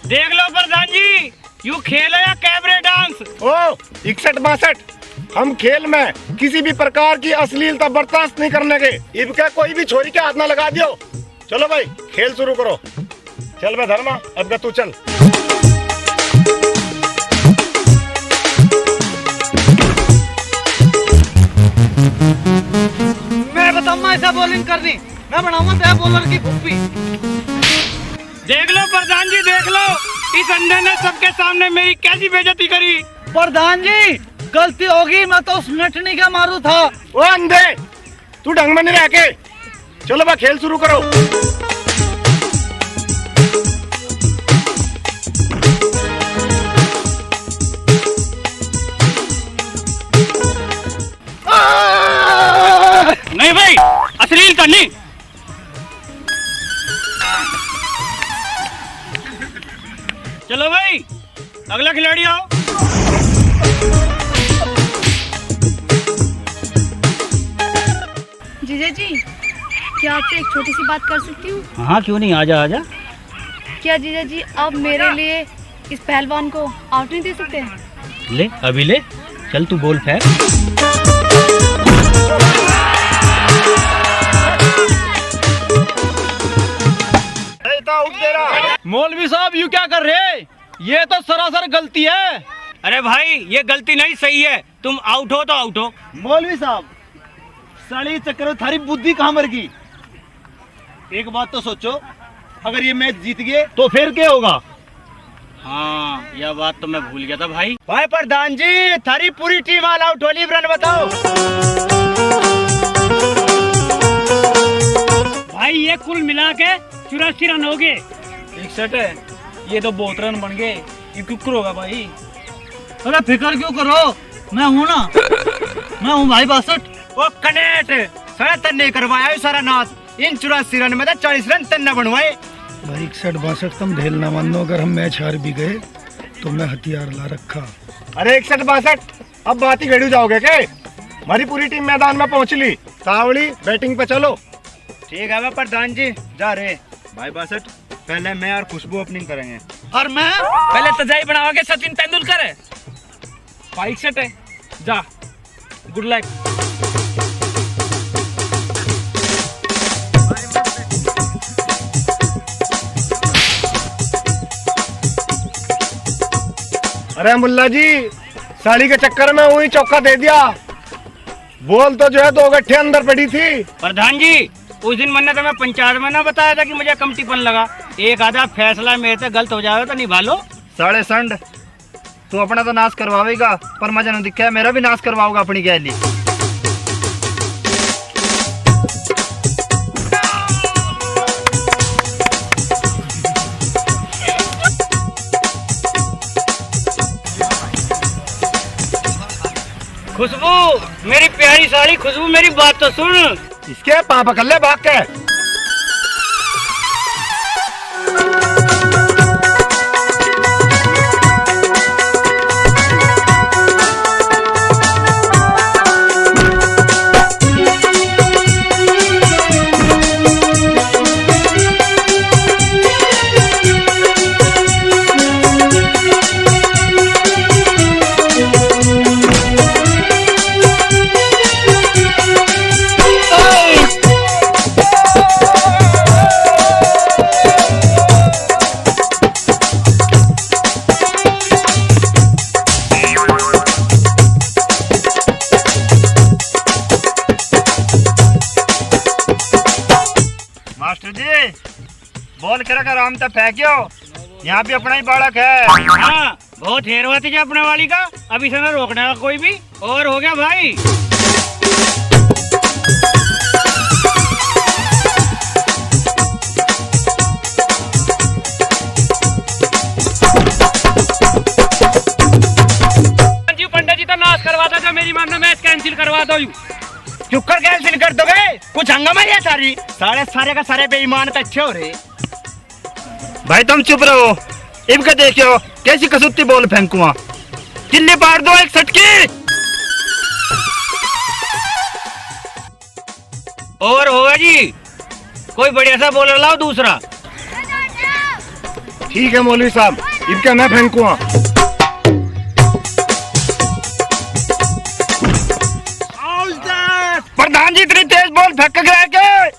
देख लो प्रधान जी, यू खेल है या कैबरे डांस? ओ 61-62 हम खेल में किसी भी प्रकार की अश्लीलता बर्दाश्त नहीं करने के। इब क्या कोई भी छोरी के हाथ ना लगा दियो। चलो भाई खेल शुरू करो। चल भाई धर्मा, अब तू चल। मैं बताऊंगा ऐसा बॉलिंग करनी, मैं बनाऊंगा तेरा बॉलर की फुप्पी। देख लो प्रधान जी देख लो, इस अंधे ने सबके सामने मेरी कैसी बेइज्जती करी। प्रधान जी गलती होगी, मैं तो उस नटनी का मारू था। ओ अंधे तू ढंग में नहीं रह के। चलो भाई खेल शुरू करो। नहीं भाई अश्लीलता नहीं। चलो भाई अगला खिलाड़ी आओ। जीजा जी, क्या आपसे एक छोटी सी बात कर सकती हूँ? हाँ क्यों नहीं, आजा आजा। क्या जीजा जी आप मेरे लिए इस पहलवान को आउट नहीं दे सकते? ले अभी ले, चल तू बोल फेंक। मौलवी साहब यू क्या कर रहे हैं? ये तो सरासर गलती है। अरे भाई ये गलती नहीं, सही है। तुम आउट हो तो आउट हो। मौलवी साहब साली चक्कर में थारी बुद्धि कहाँ मर गई? एक बात तो सोचो, अगर ये मैच जीत गए तो फिर क्या होगा? हाँ यह बात तो मैं भूल गया था भाई। भाई प्रधान जी, थारी पूरी team all out Holi, run बताओ। भाई ये कुल मिला के 84 रन हो गए। 61 है, ये तो बहुत रन बन गए। ये क्यों होगा भाई? अरे फिक्र क्यों करो, मैं हूँ ना, मैं हूँ भाई 62। ओ कनेट सारा तन्ने करवाया सारा नाच। इन 84 रन में तो 40 रन तन्ने बनवाए। भाई 61-62 तुम ढेल ना मान लो, अगर हम मैच हार भी गए तो मैं हथियार ला रखा। अरे 61-62 अब बात ही घड़ू जाओगे क्या? हमारी पूरी टीम मैदान में पहुंच ली। तावड़ी बैटिंग पे चलो। ठीक है प्रधान जी, जा रहे भाई 62। पहले मैं और खुशबू ओपनिंग करेंगे। और मैं पहले तजाई बनाओगे सचिन तेंदुलकर है। भाई 61 है, जा, गुड लक। अरे मुल्ला जी, साली के चक्कर में वही चौका दे दिया। बॉल तो जो है 2 गट्ठे अंदर पड़ी थी। प्रधान जी उस दिन मैंने तुम्हें पंचायत में ना बताया था कि मुझे कमटीपन लगा। एक आधा फैसला मेरे से गलत हो जाए तो निभा लो। साढ़े संड तू अपना तो नाश करवाएगा, पर मजा नहीं दिखा, मेरा भी नाश करवाओगा अपनी गैली। खुशबू मेरी प्यारी साली खुशबू, मेरी बात तो सुन। इसके पापा कर ले भाग के। मास्टर जी बॉल करा आराम तक फेंकियो, यहाँ भी अपना ही बालक है। हाँ बहुत हेरवाती है अपने वाली का, अभी से ना रोकने का कोई भी। और हो गया भाई। पंडित जी तो नाश करवा दो, मेरी मानो मैच कैंसिल करवा दो। चुक्कर कैंसिल कर दोगे? कुछ हंगामा है सारी, सारे का सारे बेईमान तो अच्छे हो रहे। भाई तुम चुप रहो, इनका देखियो कैसी कसुत्ती बॉल फेंकुआ। किल्ली पार दो एक सटकी। और होगा जी, कोई बढ़िया सा बॉलर लाओ दूसरा। ठीक है मौलवी साहब, इनका मैं फेंकुआ। प्रधान जी इतनी तेज बॉल फेंक गया के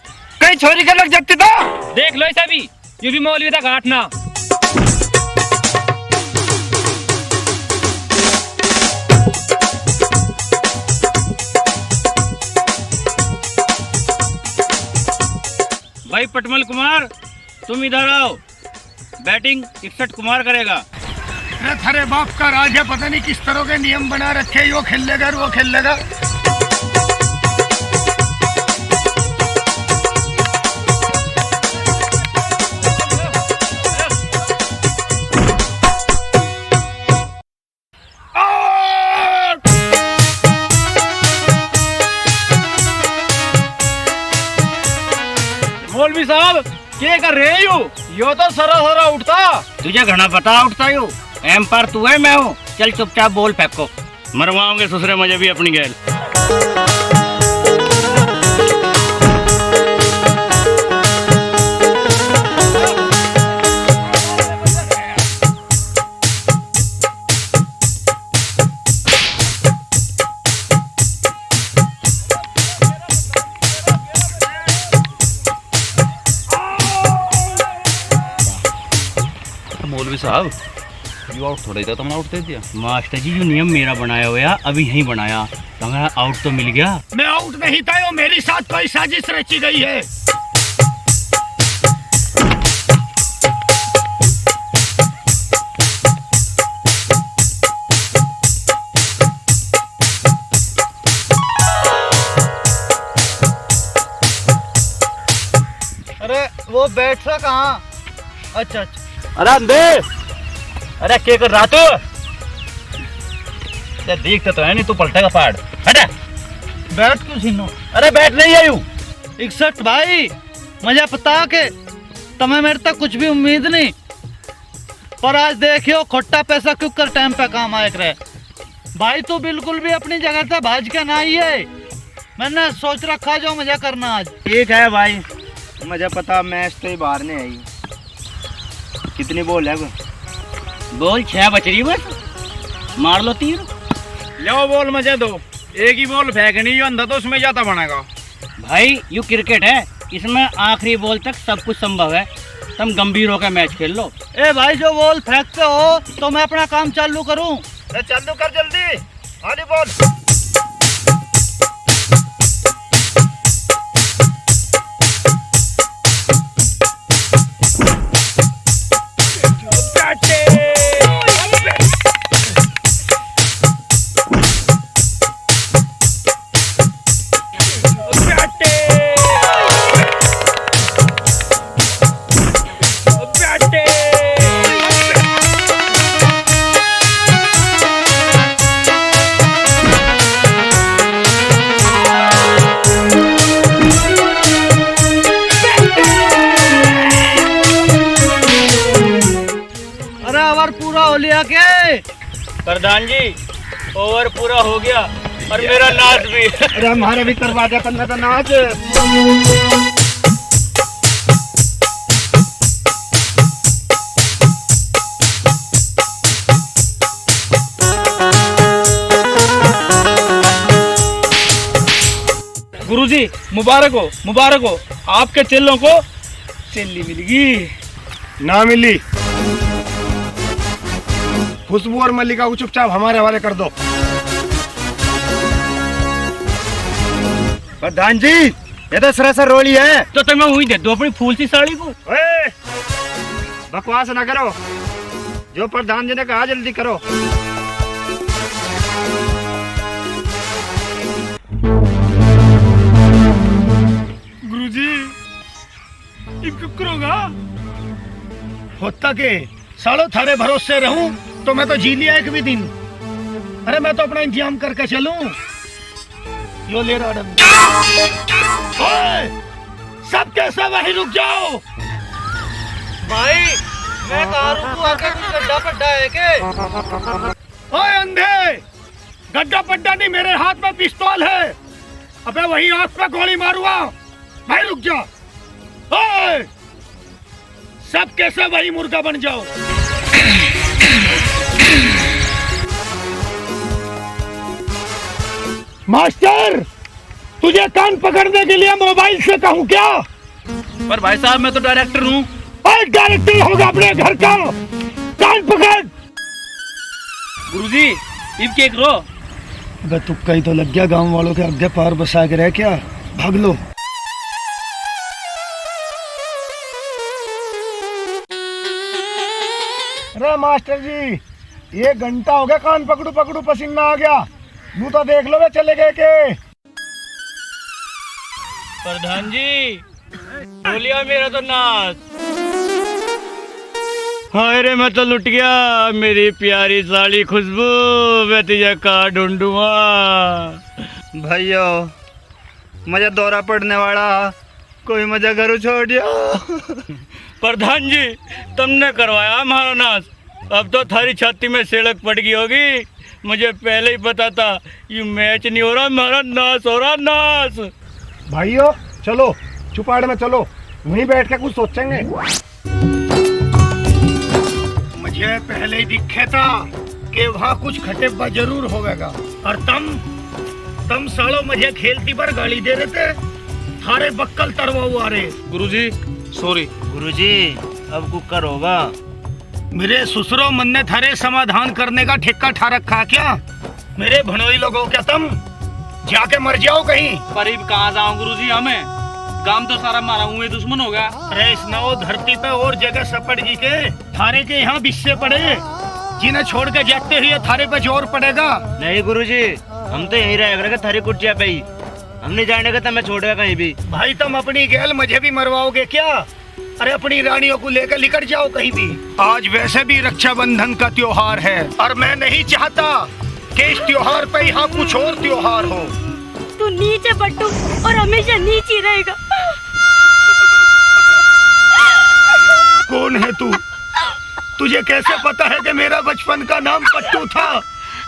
कहीं छोरी के लग जाती तो। देख लो ऐसा भी, ये भी मौलवी था घाटना। भाई पटमल कुमार तुम इधर आओ, बैटिंग 61 कुमार करेगा। अरे थारे बाप का राज है, पता नहीं किस तरह के नियम बना रखे, यो खेल लेगा वो खेल लेगा। मौलवी साहब क्या कर रहे हो? यो तो सरा उठता। तुझे घना पता उठता यू। एम्पायर तू है मैं हूँ, चल चुपचाप बोल फेंको, मरवाओगे ससुरे मुझे भी अपनी गैल। मौलवी साहब यू आउट थोड़ा ही था, तुमने आउट दे दिया। मास्टर जी जो नियम मेरा बनाया हुआ अभी यही बनाया, तुम्हें आउट तो मिल गया। मैं आउट नहीं था, यो मेरे साथ कोई साजिश रची गई है। अरे वो बैठ सा कहाँ? अच्छा अच्छा। अरे अंधे, अरे क्या कर रहा तू? देखते तो है नहीं, तू पलटेगा पहाड़। हटे बैठ क्यों छीनो? अरे बैठ नहीं आयु 61 भाई, मुझे पता के तुम्हें मेरे तक कुछ भी उम्मीद नहीं, पर आज देखियो खोटा पैसा क्यों कर टाइम पे काम आए करे। भाई तू बिल्कुल भी अपनी जगह से भाज के ना आई है, मैंने सोच रखा जो मुझे करना आज। ठीक है भाई, मुझे पता मैच तो ही बाहर नहीं आई। कितनी बॉल है वो? बोल 6 बच रही बस, मार लो तीर। लो बॉल मुझे दो, एक ही बॉल फेंकनी, जो अंधा तो उसमें जाता बनेगा। भाई यू क्रिकेट है, इसमें आखिरी बॉल तक सब कुछ संभव है, तुम गंभीर होकर मैच खेल लो। ए भाई जो बॉल फेंकते हो तो मैं अपना काम चालू करूं। चालू कर जल्दी, आधी बॉल। प्रधान जी ओवर पूरा हो गया और मेरा नाच भी। अरे हमारे भी करवा दे 15 नाच। गुरुजी मुबारक हो, मुबारक हो, आपके चेलों को चेली मिलेगी। ना मिली, खुशबू और मल्लिका को चुपचाप हमारे हवाले कर दो। प्रधान जी ये तो सरासर रोली है। तो तुम्हें वही दे दो अपनी फूल सी साड़ी को। ओए, बकवास ना करो, जो प्रधान जी ने कहा जल्दी करो। गुरुजी इनको करोगा होता के सालों थारे भरोसे रहूं तो मैं तो जी लिया एक भी दिन। अरे मैं तो अपना इंतजाम करके चलूं। यो ले रहा सब कैसे वहीं रुक जाओ। भाई मैं कहा रुकू, आके कुछ गड्ढा पड्डा है के? ओए अंधे, गड्ढा पड्डा नहीं, मेरे हाथ में पिस्तौल है। अबे वही आंख पे गोली मारूंगा, भाई रुक जा। ओए सब कैसे वही मुर्गा बन जाओ। मास्टर तुझे कान पकड़ने के लिए मोबाइल से कहूँ क्या? पर भाई साहब मैं तो डायरेक्टर हूँ। डायरेक्टर होगा अपने घर का, कान पकड़। गुरुजी इब क्या करो? अबे तुक्का ही तो लग गया, गांव वालों के आगे पार बसा के रह क्या, भाग लो। अरे मास्टर जी ये घंटा हो गया कान पकड़ू पकड़ू पसीना आ गया, मुँह तो देख लो वे चले गए के। प्रधान जी बोलिया मेरा तो नाच। हाय रे मैं तो लुट गया, मेरी प्यारी साली खुशबू, मैं तुझे कहाँ ढूंढूंगा। भाइयों मुझे दौरा पड़ने वाला, कोई मुझे घर छोड़ दिया। प्रधान जी तुमने करवाया हमारा नाच, अब तो थारी छाती में सिड़क पड़ गई होगी। मुझे पहले ही पता था ये मैच नहीं हो रहा, हमारा नाश हो रहा, नाश। भाइयों चलो चुपाड़ में चलो, वहीं बैठ के कुछ सोचेंगे। मुझे पहले ही दिखे था कि वहाँ कुछ खटेबा जरूर होगा। और तम सालों मुझे खेलती पर गाली दे रहे थे, थारे बक्कल तरवा हुआ रे। गुरुजी सॉरी। गुरुजी अब कुकर होगा। मेरे ससुरो मन ने थारे समाधान करने का ठेका ठा रखा क्या? मेरे भनोई लोगों क्या तुम जाके मर जाओ कहीं। करीब कहाँ जाऊँ गुरुजी, हमें काम तो सारा मारा हुए दुश्मन होगा। अरे इस नौ धरती पे और जगह सपट जी के थारे के यहाँ बिस्से पड़े, जिन्हें छोड़ के जाते हुए थारे पे जोर पड़ेगा। नहीं गुरुजी, हम तो यहीं रहेंगे थारी कुटिया पे ही, हम नहीं जाने का तुम्हें छोड़ेगा कहीं भी। भाई तुम अपनी गैल मुझे भी मरवाओगे क्या? अरे अपनी रानियों को लेकर निकल जाओ कहीं भी। आज वैसे भी रक्षाबंधन का त्योहार है और मैं नहीं चाहता कि इस त्योहार पे यहाँ कुछ और त्योहार हो। तू नीचे बट्टू और हमेशा नीचे ही रहेगा। कौन है तू? तुझे कैसे पता है कि मेरा बचपन का नाम पट्टू था?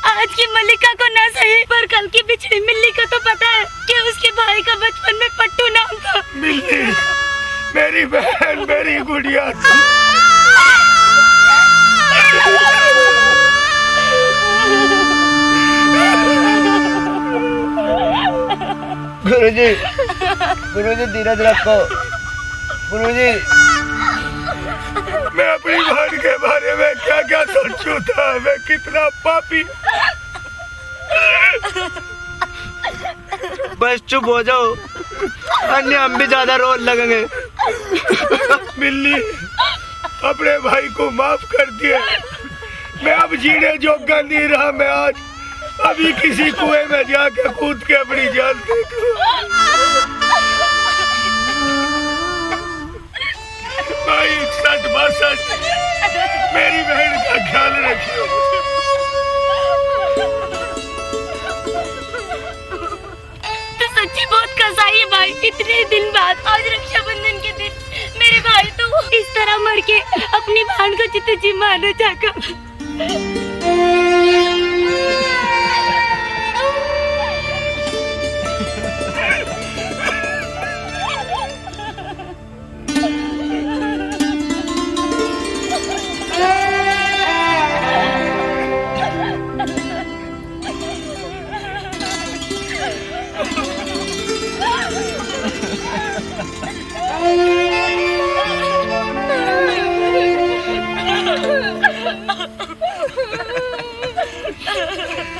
आज की मल्लिका को ना सही पर कल की बिछड़ी मिल्ली को तो पता है कि उसके भाई का बचपन में पट्टू नाम था। मिल्ली, मेरी बहन, मेरी गुड़िया। गुरुजी, गुरुजी धीरज रखो। गुरुजी मैं अपनी बहन के बारे में क्या क्या सोचू था, मैं कितना पापी। बस चुप हो जाओ, अन्य हम भी ज्यादा रोल लगेंगे। मिल्ली, अपने भाई को माफ कर दिए। मैं अब जीने जोगा नहीं रहा। मैं आज अभी किसी कुएं में जाके कूद के अपनी जान दे दूं। भाई 60-62 मेरी बहन का ख्याल रखियो। तो सच्ची बहुत कसाई है भाई। इतने दिन बाद आज रक्षाबंधन के दिन मेरे भाई तो इस तरह मर के अपनी बहन को चित जी मारना चाहकर।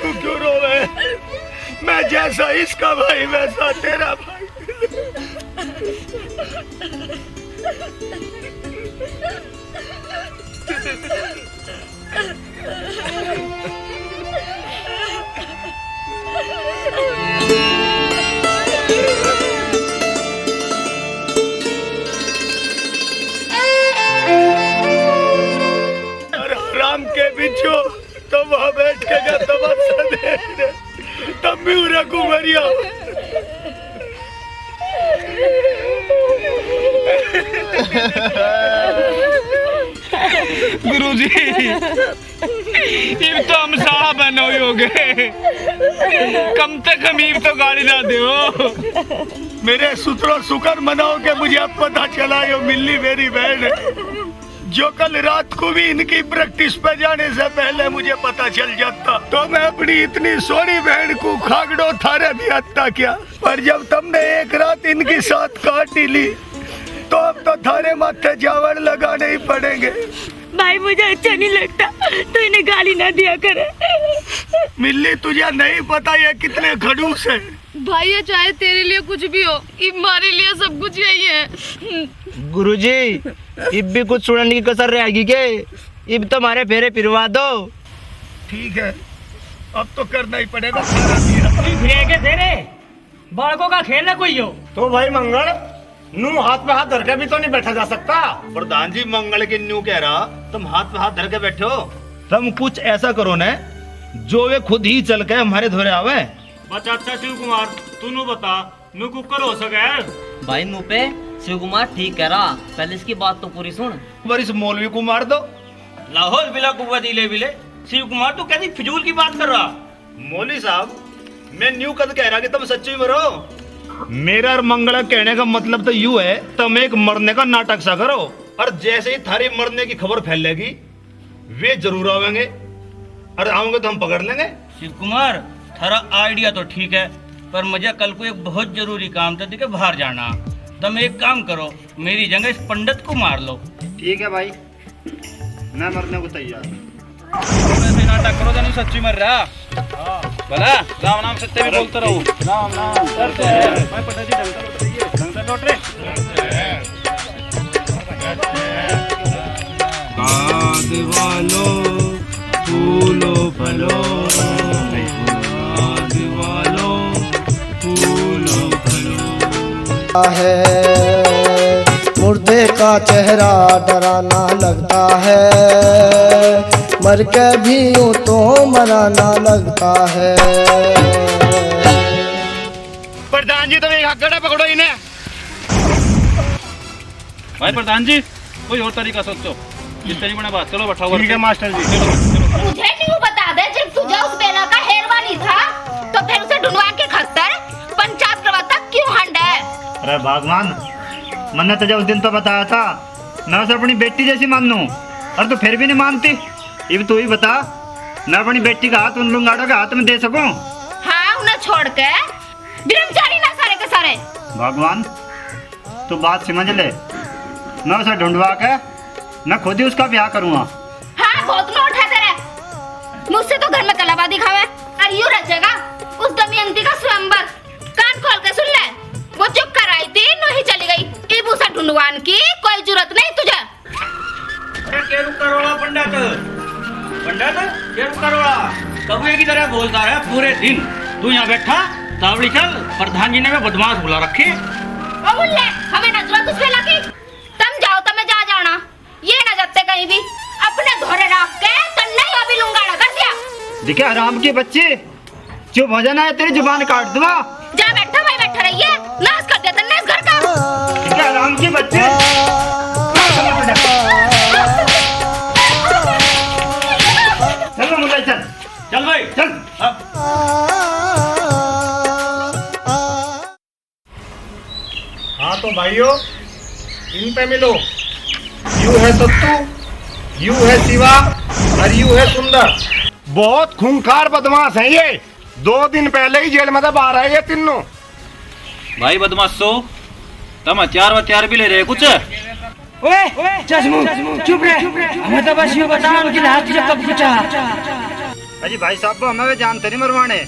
तू क्यों रोवे? मैं जैसा इसका भाई वैसा तेरा भाई। राम के बिच्छू तो वहाँ बैठ के क्या तमाशा देख रहे, तब भी उन्हें कुमरिया। गुरुजी इब तो हम साहा बनो ही हो गए, कम से कम इब तो गाड़ी ना दो। मेरे सुतरो सुकर मनाओ के मुझे अब पता चला यो मिल्ली मेरी बहन है। जो कल रात को भी इनकी प्रैक्टिस पे जाने से पहले मुझे पता चल जाता तो मैं अपनी इतनी सोनी बहन को खागड़ो थारे भी हत्ता क्या। पर जब तुमने एक रात इनकी साथ काट ही ली तो अब तो थारे माथे जावड़ लगाने ही पड़ेंगे। भाई मुझे अच्छा नहीं लगता, तो इन्हें गाली ना दिया करे। मिल्ली तुझे नहीं पता ये कितने खड़ूस है। भाई ये चाहे तेरे लिए कुछ भी हो, हमारे लिए सब कुछ यही है। गुरुजी इब भी कुछ सुनने की कसर रहेगी के? इब तो हमारे फेरे फिरवा दो। ठीक है, अब तो करना ही पड़ेगा। फेरे बालकों का खेल है कोई हो तो भाई मंगल नू हाथ पे हाथ धर के भी तो नहीं बैठा जा सकता। प्रधान जी मंगल के न्यू कह रहा, तुम हाथ पे हाथ धर के बैठो। तुम कुछ ऐसा करो न जो वे खुद ही चल के हमारे धोरे आवे। अच्छा शिव कुमार तू नु बता, नु कुकर हो सके? भाई मुँह पे शिव कुमार ठीक कह रहा, पहले इसकी बात तो पूरी सुन। पर इस मौलवी को मार दो। लाहौल बिला कुआ दिले बिले। शिव कुमार तू कैसी फिजूल की बात कर रहा? मौलवी साहब, मैं न्यू कद कह रहा कि तुम सच्ची मरो। मेरा और मंगला कहने का मतलब तो यूं है, तुम एक मरने का नाटक सा करो, और जैसे ही थारी मरने की खबर फैलेगी वे जरूर आवेंगे, और आओगे तो हम पकड़ लेंगे। शिव कुमार, थारा आइडिया तो ठीक है, पर मुझे कल को एक बहुत जरूरी काम था कि बाहर जाना। तुम एक काम करो, मेरी जगह इस पंडित को मार लो। ठीक है भाई, मैं मरने को तैयार हूँ। ऐसे नाटक करो जानी सच्ची मर रहा भला। राम नाम सत्य में बोलते रहो। राम नाम सत्य है। मैं पता जी ढंग से लौट रे। काद वालों फूलो फलो, काद वालों फूलो फलो। है मुर्दे का चेहरा डराना लगता है, मर के भी यूं तो मराना लगता है। प्रधान जी तुम एक हकड़ा पकड़ो इन्हें। भाई प्रधान जी, कोई और तरीका सोचो। इस तरीके में बात चलो, बैठाओ। ठीक है मास्टर जी। मुझे नहीं बता दे, जब तुझे उस बेला का हेरवा नहीं था तो फिर उसे ढूंढवा के खतर पंचायत करवा तक क्यों हंड है? अरे भगवान, मैंने तुझे उस दिन तो बताया था मैं उसे अपनी बेटी जैसी मान लूं, और तू फिर भी नहीं मानती। अब तू ही बता, मैं अपनी बेटी का हाथ उन लुंगाड़ों के हाथ में दे सकूं? हाँ, उन्हें छोड़ के ब्रह्मचारी ना सारे के सारे। भगवान, तू बात समझ ले, मैं उसे ढूंढवा के मैं खुद ही उसका ब्याह करूंगा। हाँ, बहुत नोट है तेरे। मुझसे तो घर में कलावा दिखावे और यूं रचेगा उस दमयंती का स्वयंवर। कान खोल के सुन ले, वो चुप कर आई थी, नो ही चली गई। इब उसे ढूंढवान की कोई जरूरत नहीं तुझे। अरे क्या रुक करोड़ा पंडित, पंडित क्या रुक करोड़ा, कौवे की तरह बोलता रहा पूरे दिन। तू यहाँ बैठा तावड़ी चल, प्रधान जी ने मैं बदमाश बुला रखी। ले, हमें नजर कुछ फैला की। तुम जाओ तो मैं जा जाना, ये न जाते कहीं भी। अपने धोरे रख के तन नहीं अभी लुंगाड़ा कर दिया। देखिए हराम की बच्ची, चुप हो जाना है, तेरी जुबान काट दूंगा। जा बैठा भाई, बैठा रहिए, नाश कर देता ना इस घर का। देखिए हराम की बच्ची, चल मुझे चल, चल भाई चल। हाँ तो भाइयों, इन पे मिलो। यू है सत्तू, यू है शिवा, और यू है सुंदर। बहुत खूंखार बदमाश है ये। 2 दिन पहले ही जेल में से बाहर आए ये तीनों। भाई बदमाशो, तुम हथियार भी ले रहे कुछ? ओए चश्मू, चुप रहे। हमें तो बस यूं बता उनकी हाथ तुझे कब पूछा? अजी भाई साहब, हमें जानते नहीं मरवाने,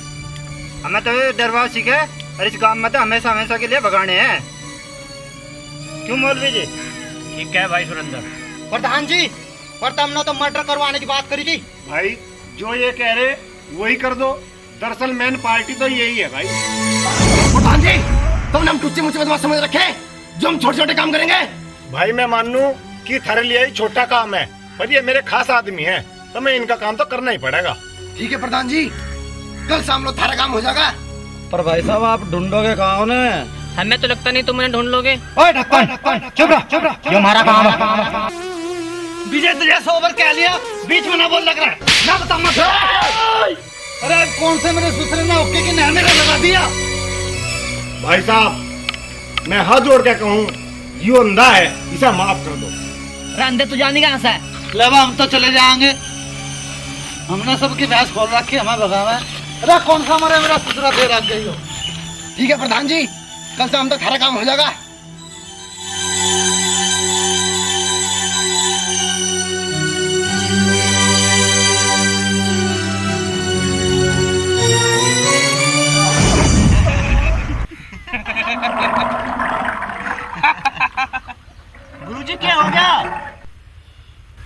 हमें तो डरवा सीखे, और इस काम में तो हमेशा के लिए भगाने हैं। क्यों मौलवी जी? ठीक है भाई सुरेंद्र। प्रधान जी, पर तुमने तो मर्डर करवाने की बात करी थी। भाई जो ये कह रहे वही कर दो। दरअसल मेन पार्टी तो यही है भाई। प्रधान जी, तुमने हम टुच्चे मुच्चे बदमाश समझ रखे जो हम छोटे छोटे काम करेंगे। भाई मैं मानू कि थारे लिए ही छोटा काम है, पर ये मेरे खास आदमी हैं, तो मैं इनका काम तो करना ही पड़ेगा। ठीक है प्रधान जी, कल शाम लोग थारा काम हो जाएगा। पर भाई साहब, आप ढूंढोगे कहाँ उन्हें? हमें तो लगता नहीं तुम उन्हें ढूंढ लोगे। ओए ढक्कन, चुप रह, ये हमारा काम है। विजय तुझे सोबर कह लिया, बीच में ना बोल लग रहा है ना, बता मत। अरे कौन से मेरे ससुर ने ओके की नहर में लगा दिया? भाई साहब, मैं हाथ जोड़ के कहूँ, यू अंधा है, इसे माफ कर दो। रंदे तू जानी कहाँ से? लेवा, हम तो चले जाएंगे। हमने सबकी भैंस खोल रखी, हमें भगावा। अरे कौन सा मरे, मेरा ससुरा फिर रख गई हो। ठीक है प्रधान जी, कल शाम तक थारा काम हो जाएगा। गुरुजी क्या हो गया?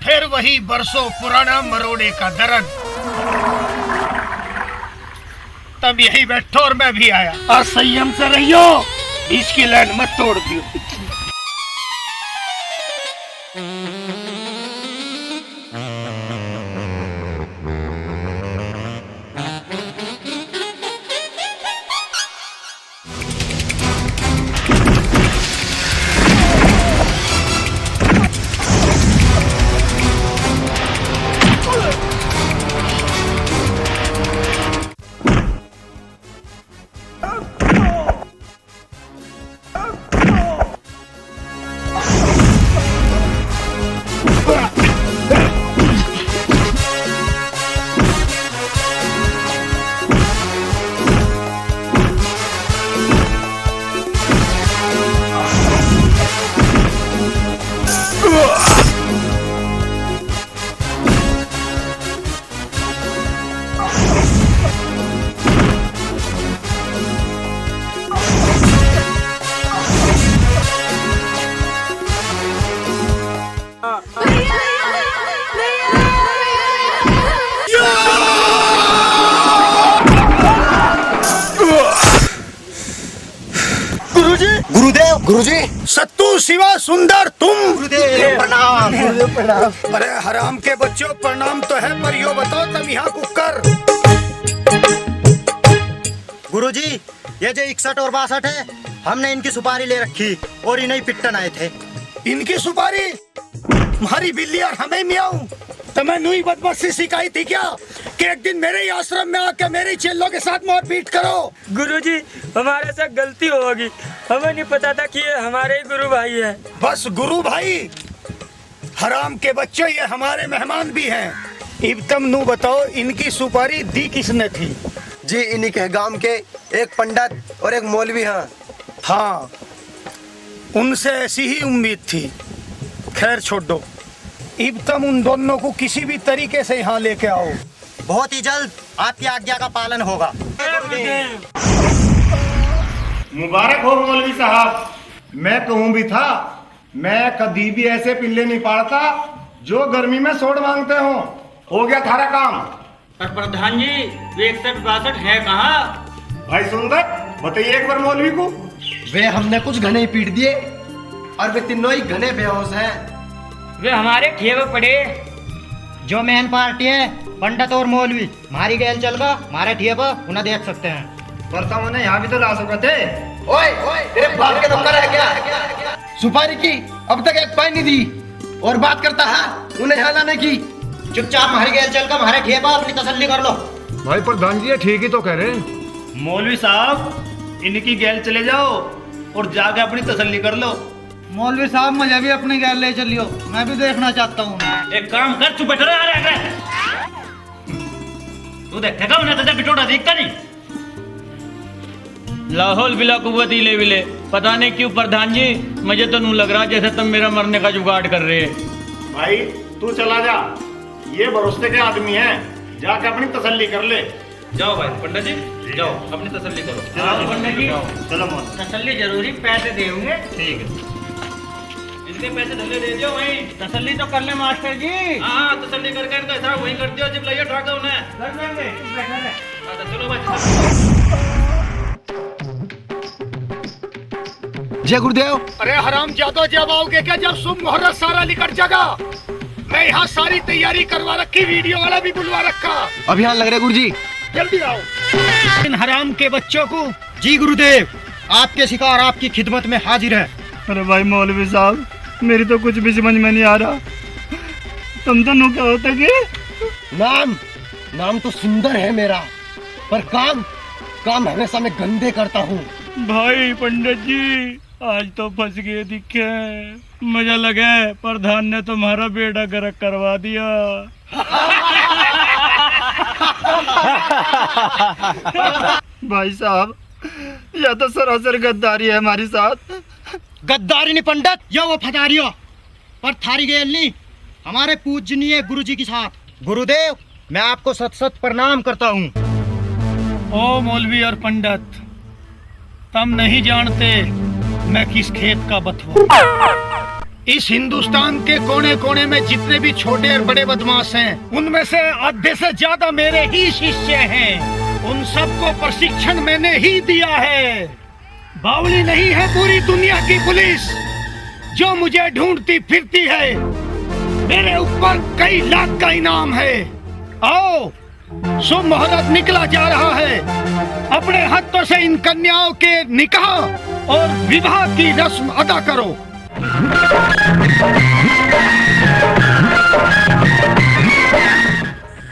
फिर वही बरसों पुराना मरोड़े का दर्द। तब यही बैठो और मैं भी आया। और संयम से रहियो, इसकी लाइन मत तोड़ दियो। गुरुजी। सत्तू शिवा सुंदर तुम। प्रणाम गुरुदेव प्रणाम। अरे हराम के बच्चों प्रणाम तो है, पर यो बताओ तुम यहाँ कुकर। गुरुजी, ये जो 61 और 62 है, हमने इनकी सुपारी ले रखी और इन्हें पिट्टन आए थे। इनकी सुपारी? हमारी बिल्ली और हमें मियाऊं। तुम्हें नुई बदमाशी सिखाई थी क्या कि एक दिन मेरे ही आश्रम में आके मेरे चेलों के साथ मारपीट करो? गुरुजी, हमारे से गलती होगी, हमें नहीं पता था कि ये हमारे ही गुरु भाई है। बस गुरु भाई? हराम के बच्चों, ये हमारे मेहमान भी हैं। अब तुम नू बताओ, इनकी सुपारी दी किसने थी? जी इन्हीं के गांव के एक पंडित और एक मौलवी हैं। हाँ, उनसे ऐसी ही उम्मीद थी। खैर छोड़ दो, अब तुम उन दोनों को किसी भी तरीके से यहाँ लेके आओ। बहुत ही जल्द आपकी आज्ञा का पालन होगा। मुबारक हो मौलवी साहब। मैं कहूँ भी था, मैं कभी भी ऐसे पिल्ले नहीं पालता जो गर्मी में सोड मांगते हो। हो गया थारा काम। पर प्रधान जी, वे 61-62 है कहाँ? भाई सुंदर, बताइए एक बार मौलवी को। वे हमने कुछ घने ही पीट दिए और वे तीनों ही घने बेहोश हैं। वे हमारे ठेवे पड़े। जो मेन पार्टी है, पंडित और मौलवी, मारी गैल चल गया हमारे ठेवा, उन्हें देख सकते हैं। पर तुम उन्हें यहाँ भी तो ला सकते थे। ओए तेरे बाप के नौकर है क्या? सुपारी की अब तक एक पाई नहीं दी और बात करता है उन्हें यहाँ लाने की। चुपचाप मारी गैल चल कर हमारे ठेवा अपनी तसल्ली कर लो। भाई प्रधान जी ठीक ही तो कह रहे हैं। मौलवी साहब, इनकी गैल चले जाओ और जाके अपनी तसल्ली कर लो। मौलवी साहब, मुझे भी अपनी गैल ले चलियो, मैं भी देखना चाहता हूँ। एक काम कर, चुप बैठ रहा। तू देखेगा उन्हें तुझे बिटोड़ा देखता नहीं। लाहौल बिला कुव्वती ले विले। पता नहीं क्यों प्रधान जी, मुझे तो नहीं लग रहा जैसे तुम मेरा मरने का जुगाड़ कर रहे हैं। भाई तू चला जा, ये भरोसे के आदमी हैं, जाके अपनी तसल्ली कर ले। जाओ भाई पंडित जी, जाओ अपनी तसल्ली करो। पंडित जी, चलो तसल्ली जरूरी, पैसे देंगे। ठीक है। इसके पैसे धले दे दियो वहीं। तसल्ली तो कर ले मास्टर जी। हाँ, तसल्ली करके तो ऐसा वहीं कर दियो, जब लाइए ठाका उन्हें। कर देंगे, बैठा रहे। हाँ, तो चलो भाई। जय गुरुदेव। अरे हराम जादो, जब आओगे क्या? जब शुभ मुहूर्त सारा निकट जागा। मैं यहाँ सारी तैयारी करवा रखी, वीडियो वाला भी बुलवा रखा। अब यहाँ लग रहे गुरुजी। जल्दी आओ। इन हराम के बच्चों को। जी गुरुदेव, आपके शिकार आपकी खिदमत में हाजिर है। अरे भाई मौलवी साहब, मेरी तो कुछ भी समझ में नहीं आ रहा। तुम दोनों क्या होता कि? नाम तो सुंदर है मेरा, पर काम हमेशा मैं गंदे करता हूँ। भाई पंडित जी, आज तो फंस गए दिखे। मुझे लगे प्रधान ने तुम्हारा बेड़ा गर्क करवा दिया। भाई साहब, यह तो सरासर गद्दारी है हमारे साथ। गद्दारी नहीं पंडित, या वो फदारियो, पर थारी गैल नहीं, हमारे पूजनीय गुरुजी के साथ। गुरुदेव, मैं आपको सत सत प्रणाम करता हूँ। ओ मौलवी और पंडित, तुम नहीं जानते मैं किस खेत का बथुआ। इस हिंदुस्तान के कोने कोने में जितने भी छोटे और बड़े बदमाश हैं, उनमें से आधे से ज्यादा मेरे ही शिष्य हैं। उन सबको प्रशिक्षण मैंने ही दिया है। बावली नहीं है पूरी दुनिया की पुलिस जो मुझे ढूंढती फिरती है। मेरे ऊपर कई लाख का इनाम है। आओ, शुभ मुहूर्त निकला जा रहा है। अपने हाथों से इन कन्याओं के निकाह और विवाह की रस्म अदा करो।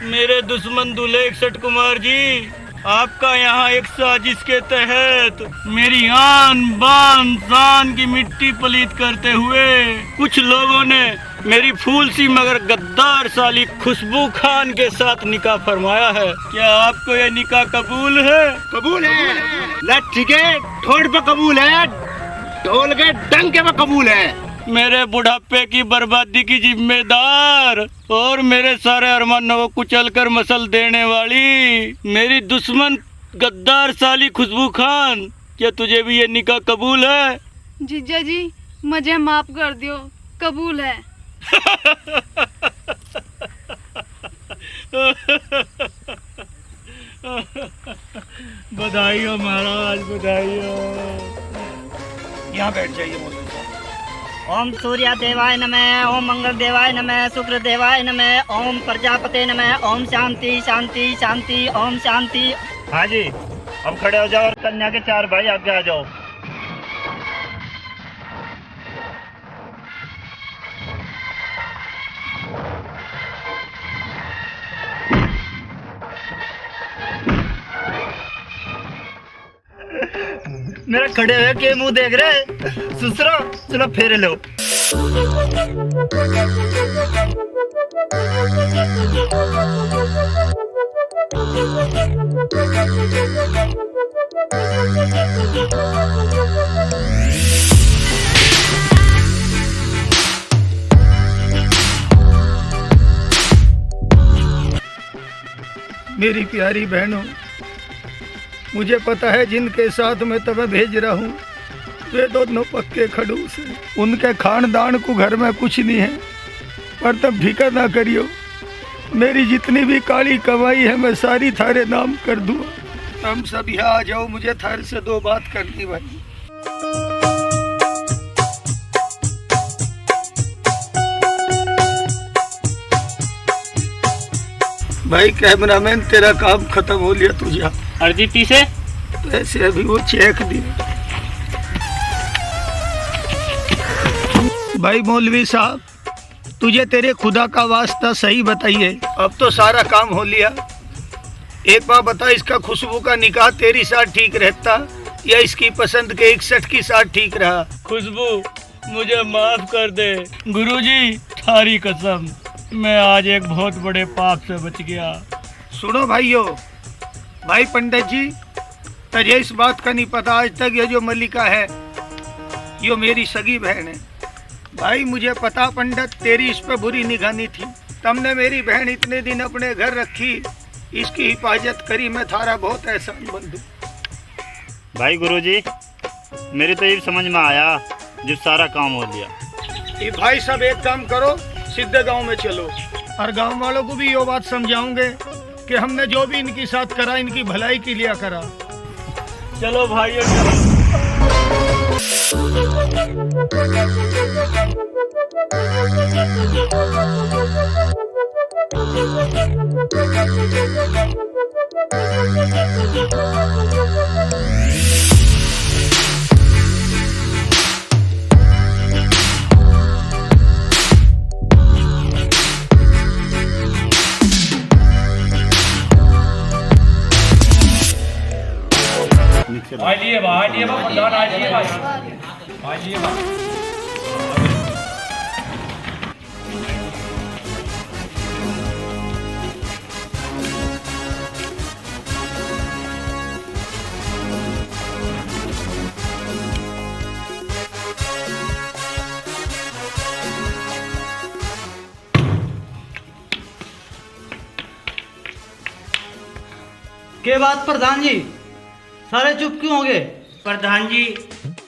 मेरे दुश्मन दूल्हे 61 कुमार जी, आपका यहाँ एक साजिश के तहत मेरी आन बान शान की मिट्टी पलीत करते हुए कुछ लोगों ने मेरी फूल सी मगर गद्दार साली खुशबू खान के साथ निकाह फरमाया है। क्या आपको यह निकाह कबूल है? कबूल है। लट्ठी के ठोड़ पे कबूल है, ढोल के डंके पे कबूल है। मेरे बुढ़ापे की बर्बादी की जिम्मेदार और मेरे सारे अरमानों को कुचल कर मसल देने वाली मेरी दुश्मन गद्दार साली खुशबू खान, क्या तुझे भी ये निकाह कबूल है? जीजा जी, मुझे माफ कर दियो, कबूल है। बधाई हो महाराज, बधाई हो। यहाँ बैठ जाइए मौलवी साहब। ओम सूर्य देवाय नमः, ओम मंगल देवाय नमः, शुक्र देवाय नमः, ओम प्रजापते नमः, ओम शांति शांति शांति, ओम शांति। हाँ जी, अब खड़े हो जाओ और कन्या के 4 भाई आगे आ जाओ। मेरा खड़े हुए के मुंह देख रहे ससुरो, चलो फेरे लो। मेरी प्यारी बहनों, मुझे पता है जिनके साथ मैं तुम्हें भेज रहा हूँ वे दोनों पक्के खड़ूस हैं। उनके खानदान को घर में कुछ नहीं है, पर तुम फिक्र ना करियो, मेरी जितनी भी काली कमाई है मैं सारी थारे नाम कर दूँगा। तुम सब यहाँ आ जाओ, मुझे थारे से 2 बात करनी भाई। भाई कैमरामैन, तेरा काम खत्म हो लिया, तुझे अर्जी पीछे पैसे अभी वो चेक दिए। भाई मौलवी साहब, तुझे तेरे खुदा का वास्ता सही बताइए, अब तो सारा काम हो लिया। एक बार बता, इसका खुशबू का निकाह तेरी साथ ठीक रहता या इसकी पसंद के 61 की साथ ठीक रहा? खुशबू, मुझे माफ कर दे गुरुजी, थारी कसम, मैं आज एक बहुत बड़े पाप से बच गया। सुनो भाइयों, भाई पंडित जी, तुझे इस बात का नहीं पता, आज तक ये जो मल्लिका है ये मेरी सगी बहन है। भाई मुझे पता पंडित, तेरी इस पे बुरी निगानी थी, तुमने मेरी बहन इतने दिन अपने घर रखी, इसकी हिफाजत करी, मैं थारा बहुत एहसानमंद हूँ। भाई गुरुजी, मेरी तो ये समझ में आया जब सारा काम हो लिया। ये भाई सब एक काम करो, सीधे गांव में चलो और गांव वालों को भी ये बात समझाऊंगे कि हमने जो भी इनके साथ करा इनकी भलाई के लिए करा। चलो भाइयों, आइए प्रधान, आइए आइए। के बात प्रधान जी, सारे चुप क्यों हो गए? प्रधान जी,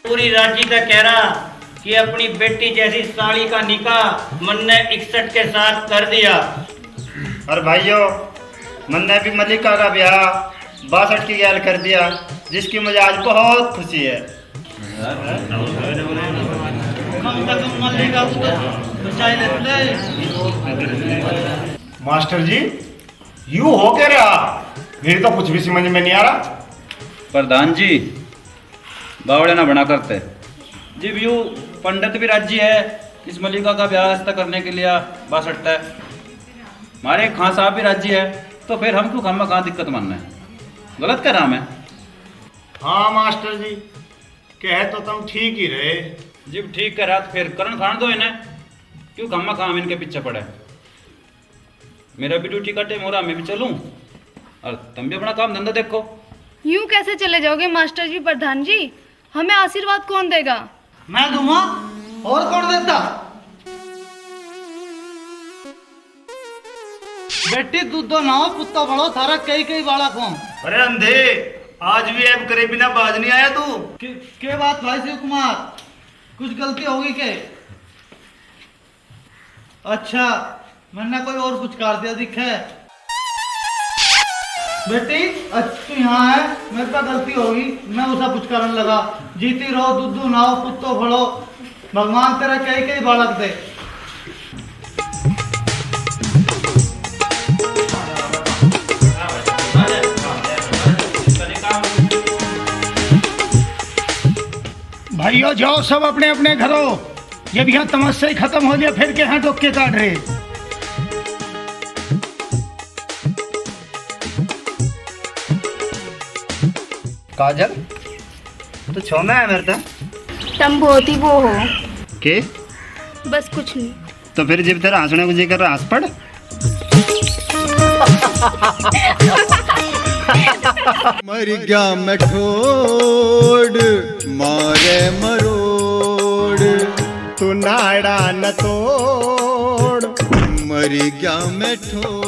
पूरी राज्य तक कह रहा कि अपनी बेटी जैसी साली का निकाह मन ने 61 के साथ कर दिया। और भाइयों, मन ने भी मल्लिका का ब्याह 62 की गैल कर दिया, जिसकी मुझे आज बहुत खुशी है। मास्टर जी, यू हो क्या रहा? मेरी तो कुछ भी समझ में नहीं आ रहा। प्रधान जी, बावड़े ना बना करते, जब यू पंडित भी राज्य है इस मल्लिका का ब्याह करने के लिए 62 है, हमारे खां साहब भी राज्य है, तो फिर हम क्यों कहाँ दिक्कत मानना है? गलत कह रहा मैं? हाँ मास्टर जी, कह तो तुम ठीक ही रहे। जब ठीक कह रहा तो फिर करण खान दो इन्हें, क्यों हम इनके पीछे पड़े? मेरा भी ड्यूटी कटे, मोरा मैं भी चलूं और तुम भी अपना काम धंधा देखो। यूं कैसे चले जाओगे मास्टर जी? प्रधान जी, हमें आशीर्वाद कौन देगा? मैं दूंगा, और कौन देता? बेटी दूध दो नाव पुत्ता बड़ो, थारा कई बाला कौन? अरे अंधे, आज भी ऐब करे बिना बाज नहीं आया तू? के बात भाई शिव कुमार, कुछ गलती होगी के? अच्छा, मैंने कोई और कुछ कर दिया दिखे? बेटी तू यहाँ है, मेरे पे गलती होगी, मैं उसे कुछ करने लगा। जीती रहो, दूधू नाओ, कुत्तो फड़ो, भगवान तेरा कई बालक दे। भाइयों जाओ सब अपने अपने घरों। जब यहाँ तमस्या ही खत्म हो गया फिर क्या डोके काट रहे। काजल तो छोना है मेरे तो तुम बहुत ही वो हो। के बस कुछ नहीं। तो फिर जब तेरा हंसने को जी कर रहा हंस पड़। मर गया मैं ठोड़ मारे मरोड़ तू नाड़ा न तोड़ मर गया मैं ठोड़।